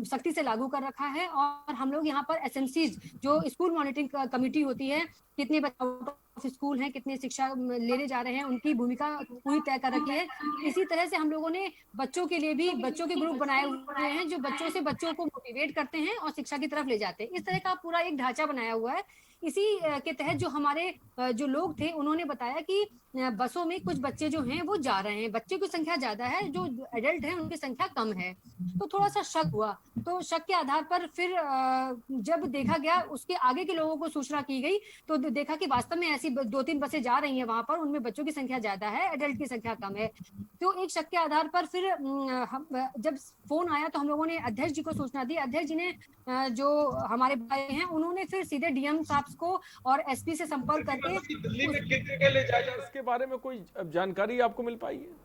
सख्ती से लागू कर रखा है। और हम लोग यहाँ पर SMCs, जो स्कूल मॉनिटरिंग कमेटी होती है, कितने बच्चे आउट ऑफ स्कूल हैं, कितने शिक्षा लेने जा रहे हैं, उनकी भूमिका पूरी तय कर रखी है। इसी तरह से हम लोगों ने बच्चों के लिए भी बच्चों के ग्रुप बनाए हुए हैं, जो बच्चों को मोटिवेट करते हैं और शिक्षा की तरफ ले जाते हैं। इस तरह का पूरा एक ढांचा बनाया हुआ है। इसी के तहत जो हमारे जो लोग थे, उन्होंने बताया कि बसों में कुछ बच्चे जो हैं वो जा रहे हैं, बच्चों की संख्या ज्यादा है, जो एडल्ट हैं उनकी संख्या कम है। तो थोड़ा सा शक हुआ, तो शक के आधार पर फिर जब देखा गया, उसके आगे के लोगों को सूचना की गई, तो देखा कि वास्तव में ऐसी 2-3 बसें जा रही हैं वहां पर, उनमें बच्चों की संख्या ज्यादा है, एडल्ट की संख्या कम है। तो एक शक के आधार पर फिर जब फोन आया तो हम लोगों ने अध्यक्ष जी को सूचना दी। अध्यक्ष जी ने जो हमारे भाई हैं, उन्होंने फिर सीधे DM साहब को और SP से संपर्क करके दिल्ली में कितने के ले जाया, इसके बारे में कोई जानकारी आपको मिल पाई है?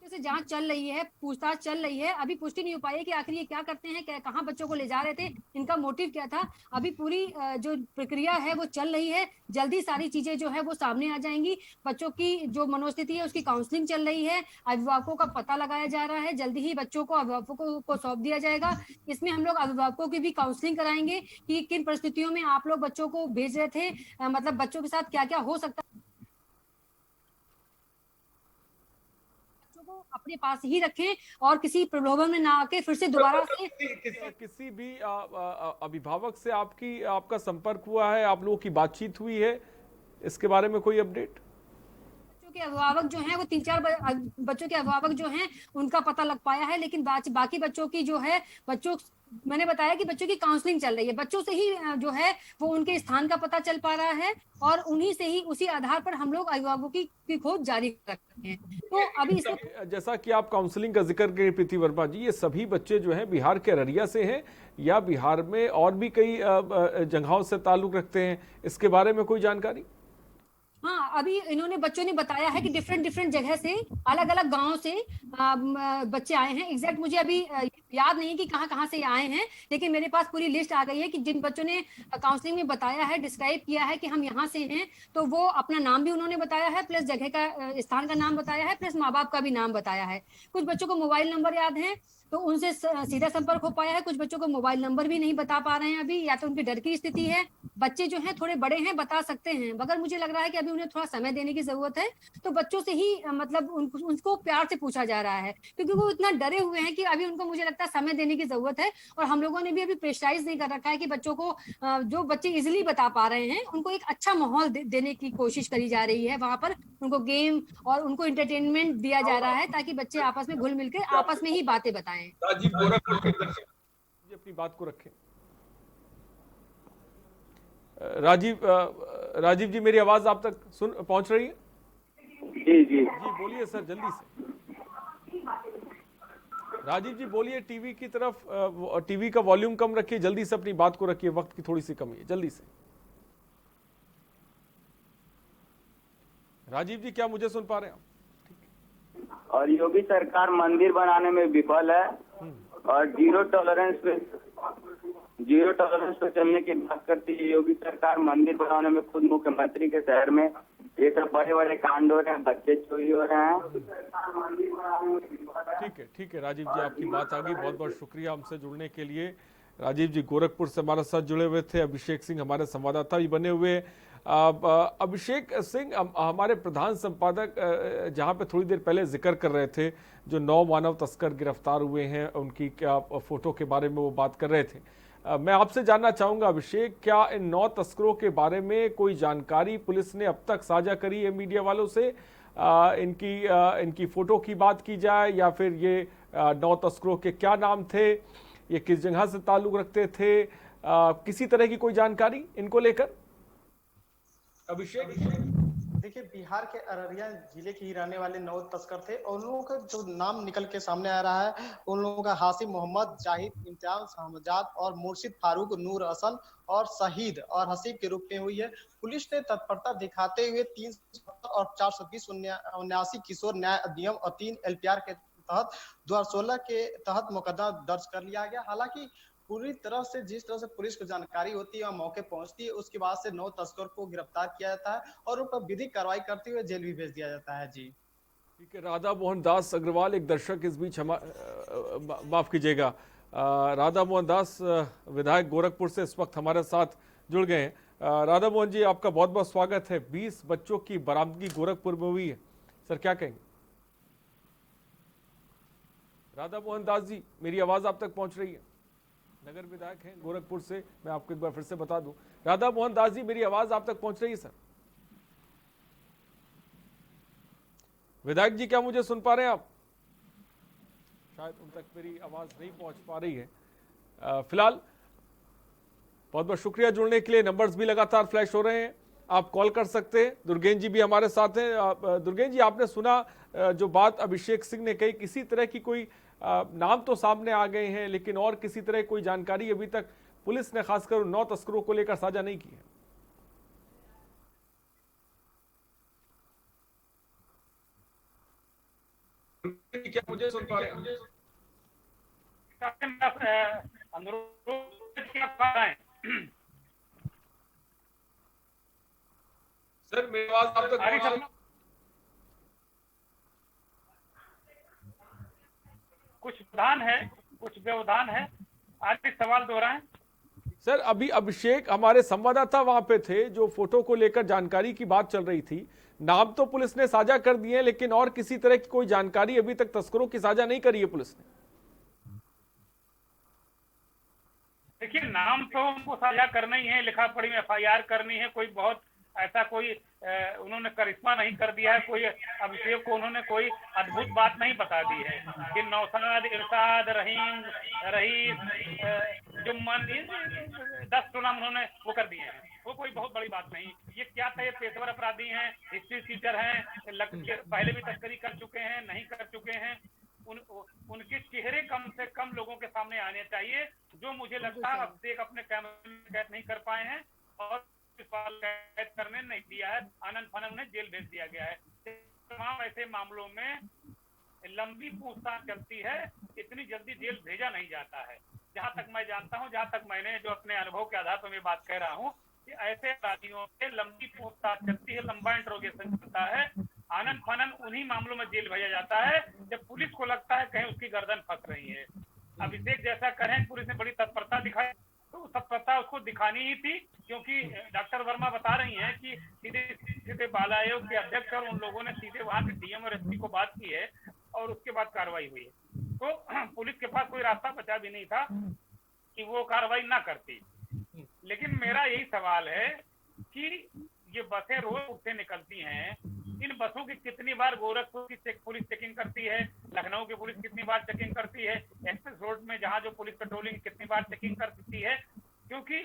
से जांच चल रही है, पूछताछ चल रही है। अभी पुष्टि नहीं हो पाई है कि आखिर ये क्या करते हैं, कहाँ बच्चों को ले जा रहे थे, इनका मोटिव क्या था। अभी पूरी जो प्रक्रिया है वो चल रही है। जल्दी सारी चीजें जो है वो सामने आ जाएंगी। बच्चों की जो मनोस्थिति है उसकी काउंसलिंग चल रही है, अभिभावकों का पता लगाया जा रहा है। जल्दी ही बच्चों को अभिभावकों को सौंप दिया जाएगा। इसमें हम लोग अभिभावकों की भी काउंसलिंग कराएंगे कि किन परिस्थितियों में आप लोग बच्चों को भेज रहे थे, मतलब बच्चों के साथ क्या क्या हो सकता है, अपने पास ही रखें और किसी प्रलोभन में ना आके फिर से दोबारा से। किसी भी अभिभावक से आपका संपर्क हुआ है, आप लोगों की बातचीत हुई है, इसके बारे में कोई अपडेट? बच्चों के अभिभावक जो हैं वो 3-4 बच्चों के अभिभावक जो हैं उनका पता लग पाया है, लेकिन बाकी बच्चों की जो है, मैंने बताया कि बच्चों की काउंसलिंग चल रही है। बच्चों से ही जो है वो उनके स्थान का पता चल पा रहा है और उन्हीं से ही, उसी आधार पर हम लोग अभिभावकों की खोज जारी रखते हैं। तो अभी जैसा कि आप काउंसलिंग का जिक्र करें प्रीति वर्मा जी, ये सभी बच्चे जो हैं बिहार के अररिया से हैं या बिहार में और भी कई जगहों से ताल्लुक रखते हैं, इसके बारे में कोई जानकारी? हाँ, अभी इन्होंने बच्चों ने बताया है कि डिफरेंट जगह से, अलग अलग गांव से बच्चे आए हैं। एग्जैक्ट मुझे अभी याद नहीं कि कहाँ से आए हैं, लेकिन मेरे पास पूरी लिस्ट आ गई है कि जिन बच्चों ने काउंसलिंग में बताया है, डिस्क्राइब किया है कि हम यहाँ से हैं, तो वो अपना नाम भी उन्होंने बताया है, प्लस जगह का, स्थान का नाम बताया है, प्लस माँ बाप का भी नाम बताया है। कुछ बच्चों को मोबाइल नंबर याद है तो उनसे सीधा संपर्क हो पाया है। कुछ बच्चों को मोबाइल नंबर भी नहीं बता पा रहे हैं अभी, या तो उनकी डर की स्थिति है। बच्चे जो हैं थोड़े बड़े हैं, बता सकते हैं, मगर मुझे लग रहा है कि अभी उन्हें थोड़ा समय देने की जरूरत है। तो बच्चों से ही मतलब उनको प्यार से पूछा जा रहा है, क्योंकि वो इतना डरे हुए हैं कि अभी उनको, मुझे लगता है, समय देने की जरूरत है। और हम लोगों ने भी अभी प्रेशराइज नहीं कर रखा है कि बच्चों को, जो बच्चे इजिली बता पा रहे हैं, उनको एक अच्छा माहौल देने की कोशिश करी जा रही है। वहां पर उनको गेम और उनको एंटरटेनमेंट दिया जा रहा है ताकि बच्चे आपस में घुल मिलकर आपस में ही बातें बताएं। अपनी बात को रखें। राजीव जी, मेरी आवाज आप तक पहुंच रही है? जी बोलिए सर, जल्दी से। राजीव जी बोलिए, टीवी की तरफ, टीवी का वॉल्यूम कम रखिए, जल्दी से अपनी बात को रखिए, वक्त की थोड़ी सी कमी है, जल्दी से। राजीव जी क्या मुझे सुन पा रहे हैं आप? और योगी सरकार मंदिर बनाने में विफल है और जीरो टॉलरेंस पे चलने की बात करती है योगी सरकार। मंदिर बनाने में खुद मुख्यमंत्री के शहर में ये सब बड़े बड़े कांड हो रहे हैं, बच्चे चोरी हो रहे हैं। ठीक है राजीव जी, आपकी बात आ गई, बहुत बहुत शुक्रिया हमसे जुड़ने के लिए। राजीव जी गोरखपुर से हमारे साथ जुड़े हुए थे। अभिषेक सिंह हमारे संवाददाता भी बने हुए। अभिषेक सिंह, हमारे प्रधान संपादक जहां पे थोड़ी देर पहले जिक्र कर रहे थे, जो 9 मानव तस्कर गिरफ्तार हुए हैं उनकी क्या फोटो के बारे में वो बात कर रहे थे। मैं आपसे जानना चाहूंगा अभिषेक, क्या इन 9 तस्करों के बारे में कोई जानकारी पुलिस ने अब तक साझा करी है मीडिया वालों से? इनकी फोटो की बात की जाए या फिर ये 9 तस्करों के क्या नाम थे, ये किस जगह से ताल्लुक रखते थे, किसी तरह की कोई जानकारी इनको लेकर? अभिषेक, देखिए, बिहार के अररिया जिले के ही रहने वाले 9 तस्कर थे और उन लोगों का जो नाम निकल के सामने आ रहा है, उन लोगों का हासिम मोहम्मद, जाहिद इम्तियाज हमजाद और मुर्शिद फारूक, नूर हसन और शहीद और हसीब के रूप में हुई है। पुलिस ने तत्परता दिखाते हुए 3 और 420-79 किशोर न्याय अधिनियम और 3 LPR के तहत 2016 के तहत मुकदमा दर्ज कर लिया गया। हालांकि पूरी तरह से जिस तरह से पुलिस को जानकारी होती है और मौके पहुंचती है, उसके बाद से 9 तस्कर को गिरफ्तार किया जाता है और उन पर विधिक कार्रवाई करते हुए जेल भी भेज दिया जाता है। जी ठीक है। राधा मोहन दास अग्रवाल, एक दर्शक इस बीच माफ कीजिएगा, राधा मोहन दास विधायक गोरखपुर से इस वक्त हमारे साथ जुड़ गए हैं। राधा मोहन जी, आपका बहुत बहुत स्वागत है। 20 बच्चों की बरामदगी गोरखपुर में हुई है, सर क्या कहेंगे? राधा मोहन दास जी, मेरी आवाज आप तक पहुंच रही है? नगर विधायक हैं गोरखपुर से, मैं आपको एक बार फिर से बता दूं। राधा मोहन दास जी, मेरी आवाज आप तक पहुंच रही है सर? विधायक जी क्या मुझे सुन पा रहे हैं आप? शायद उन तक मेरी आवाज नहीं पहुंच पा रही है। फिलहाल बहुत बहुत शुक्रिया जुड़ने के लिए। नंबर्स भी लगातार फ्लैश हो रहे हैं, आप कॉल कर सकते हैं। दुर्गेन जी भी हमारे साथ हैं। दुर्गेन जी, आपने सुना जो बात अभिषेक सिंह ने कही, किसी तरह की कोई नाम तो सामने आ गए हैं, लेकिन और किसी तरह कोई जानकारी अभी तक पुलिस ने खासकर 9 तस्करों को लेकर साझा नहीं की है। क्या मुझे सुन पा रहे हैं? सर मेरी आवाज आप तक पहुंच रही है? कुछ व्यवधान है, आज भी सवाल दोहराएं। सर अभी अभिषेक, हमारे संवाददाता वहां पे थे, जो फोटो को लेकर जानकारी की बात चल रही थी, नाम तो पुलिस ने साझा कर दिए हैं, लेकिन और किसी तरह की कोई जानकारी अभी तक तस्करों की साझा नहीं करी है पुलिस ने। देखिए, नाम तो उनको साझा करना ही है, लिखा पढ़ी में FIR करनी है। कोई बहुत ऐसा कोई उन्होंने करिश्मा नहीं कर दिया है, कोई अभिषेक को उन्होंने कोई अद्भुत बात नहीं बता दी है कि नौशाद, इरशाद, रहीम, रईस, जुम्मन, 10 तो नाम उन्होंने वो कर दिए हैं। वो कोई बहुत बड़ी बात नहीं। ये क्या था, ये पेशेवर अपराधी हैं, हिस्ट्री टीचर हैं, पहले भी तस्करी कर चुके हैं, नहीं कर चुके हैं। उनके चेहरे कम से कम लोगों के सामने आने चाहिए, जो मुझे लगता है अब तक अपने कैमरे में कैद नहीं कर पाए हैं और कैद करने नहीं दिया है। आनंद फानंद ने जेल भेज दिया गया है। तमाम ऐसे मामलों में लंबी पूछताछ चलती है, इतनी जल्दी जेल भेजा नहीं जाता है। जहां तक मैं जानता हूं, जहां तक मैंने जो अपने अनुभव के आधार पर मैं बात कह रहा हूं कि ऐसे अपराधियों से लंबी पूछताछ चलती है, लंबा इंट्रोगेशन चलता है। आनंद फानंद उन्हीं मामलों में जेल भेजा जाता है जब पुलिस को लगता है कहीं उसकी गर्दन फंस रही है। अभिषेक जैसा करें, पुलिस ने बड़ी तत्परता दिखाई, तो तत्परता उसको दिखानी ही थी, क्योंकि डॉक्टर वर्मा बता रही हैं कि सीधे बाल आयोग के अध्यक्ष और उन लोगों ने सीधे वहां के DM और SP को बात की है और उसके बाद कार्रवाई हुई है। तो पुलिस के पास कोई रास्ता बचा भी नहीं था कि वो कार्रवाई ना करती। लेकिन मेरा यही सवाल है कि ये बसें रोज से निकलती हैं, इन बसों की कितनी बार गोरखपुर की पुलिस चेकिंग करती है, लखनऊ की पुलिस कितनी बार चेकिंग करती है, एक्सप्रेस रोड में जहां जो पुलिस पेट्रोलिंग कितनी बार चेकिंग करती है? क्योंकि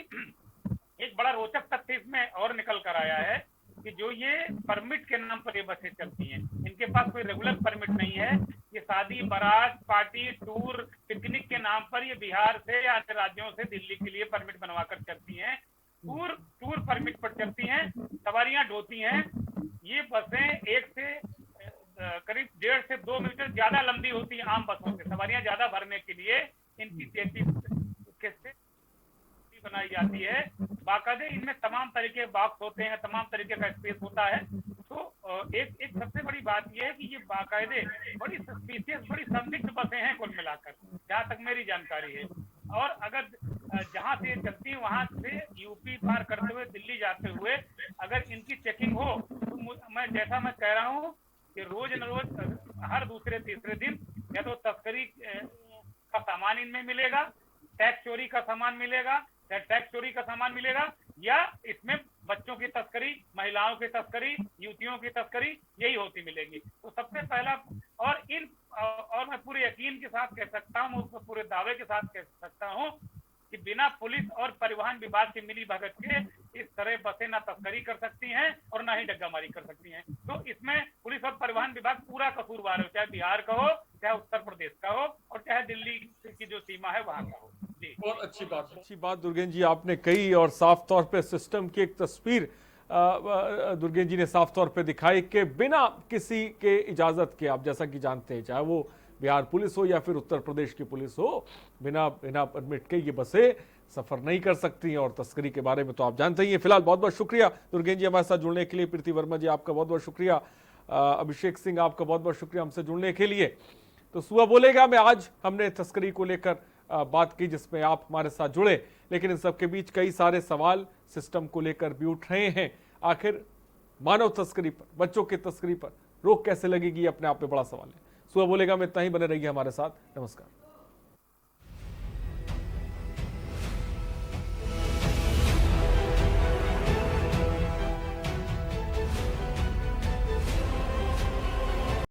एक बड़ा रोचक तथ्य इसमें और निकल कर आया है कि जो ये परमिट के नाम पर ये बसें चलती हैं, इनके पास कोई रेगुलर परमिट नहीं है। कि शादी, बारात, पार्टी, टूर, पिकनिक के नाम पर ये बिहार से या अन्य राज्यों से दिल्ली के लिए परमिट बनवा कर चलती हैं। टूर परमिट पर चलती हैं, सवारियां ढोती हैं। ये बसें करीब 1.5 से 2 मीटर ज्यादा लंबी होती है आम बसों से। सवारियां ज्यादा भरने के लिए इनकी सेफ्टी बनाई जाती है। बाकायदे इनमें तमाम तरीके के बॉक्स होते हैं, तमाम तरीके का स्पेस होता है। तो एक सबसे बड़ी बात यह है कि ये बाकायदे बड़ी सस्पिशियस, बड़ी संदिग्ध बसें हैं कुल मिलाकर, जहाँ तक मेरी जानकारी है। और अगर जहाँ से चलती है वहां से यूपी पार करते हुए दिल्ली जाते हुए अगर इनकी चेकिंग हो तो मैं कह रहा हूँ कि रोज न रोज हर दूसरे तीसरे दिन या तो तस्करी का सामान इनमें मिलेगा, टैक्स चोरी का सामान मिलेगा, या इसमें बच्चों की तस्करी, महिलाओं की तस्करी, युवतियों की तस्करी यही होती मिलेगी। तो सबसे पहला और मैं पूरे यकीन के साथ कह सकता हूँ, पूरे दावे के साथ कह सकता हूँ कि बिना पुलिस और परिवहन विभाग की मिली भगत के इस तरह बसें ना तस्करी कर सकती हैं और ना ही डग्गामारी कर सकती हैं। तो इसमें पुलिस और परिवहन विभाग पूरा कसूरवार हो, चाहे बिहार का हो, चाहे उत्तर प्रदेश का हो, और चाहे दिल्ली की जो सीमा है वहां का हो। जी, बहुत अच्छी बात दुर्गेन जी आपने कही, और साफ तौर पे सिस्टम की एक तस्वीर दुर्गेन जी ने साफ तौर पे दिखाई कि बिना किसी के इजाजत के, आप जैसा कि जानते हैं, चाहे वो बिहार पुलिस हो या फिर उत्तर प्रदेश की पुलिस हो, बिना परमिट के ये बसें सफर नहीं कर सकती हैं। और तस्करी के बारे में तो आप जानते ही हैं। फिलहाल बहुत बहुत शुक्रिया दुर्गेन जी हमारे साथ जुड़ने के लिए। प्रीति वर्मा जी आपका बहुत बहुत शुक्रिया। अभिषेक सिंह आपका बहुत बहुत शुक्रिया हमसे जुड़ने के लिए। तो सुबह बोलेगा में आज हमने तस्करी को लेकर बात की, जिसमें आप हमारे साथ जुड़े, लेकिन इन सबके बीच कई सारे सवाल सिस्टम को लेकर भी उठ रहे हैं। आखिर मानव तस्करी पर, बच्चों की तस्करी पर रोक कैसे लगेगी, अपने आप में बड़ा सवाल है। सुबह बोलेगा में इतना ही, बने रहिए हमारे साथ। नमस्कार।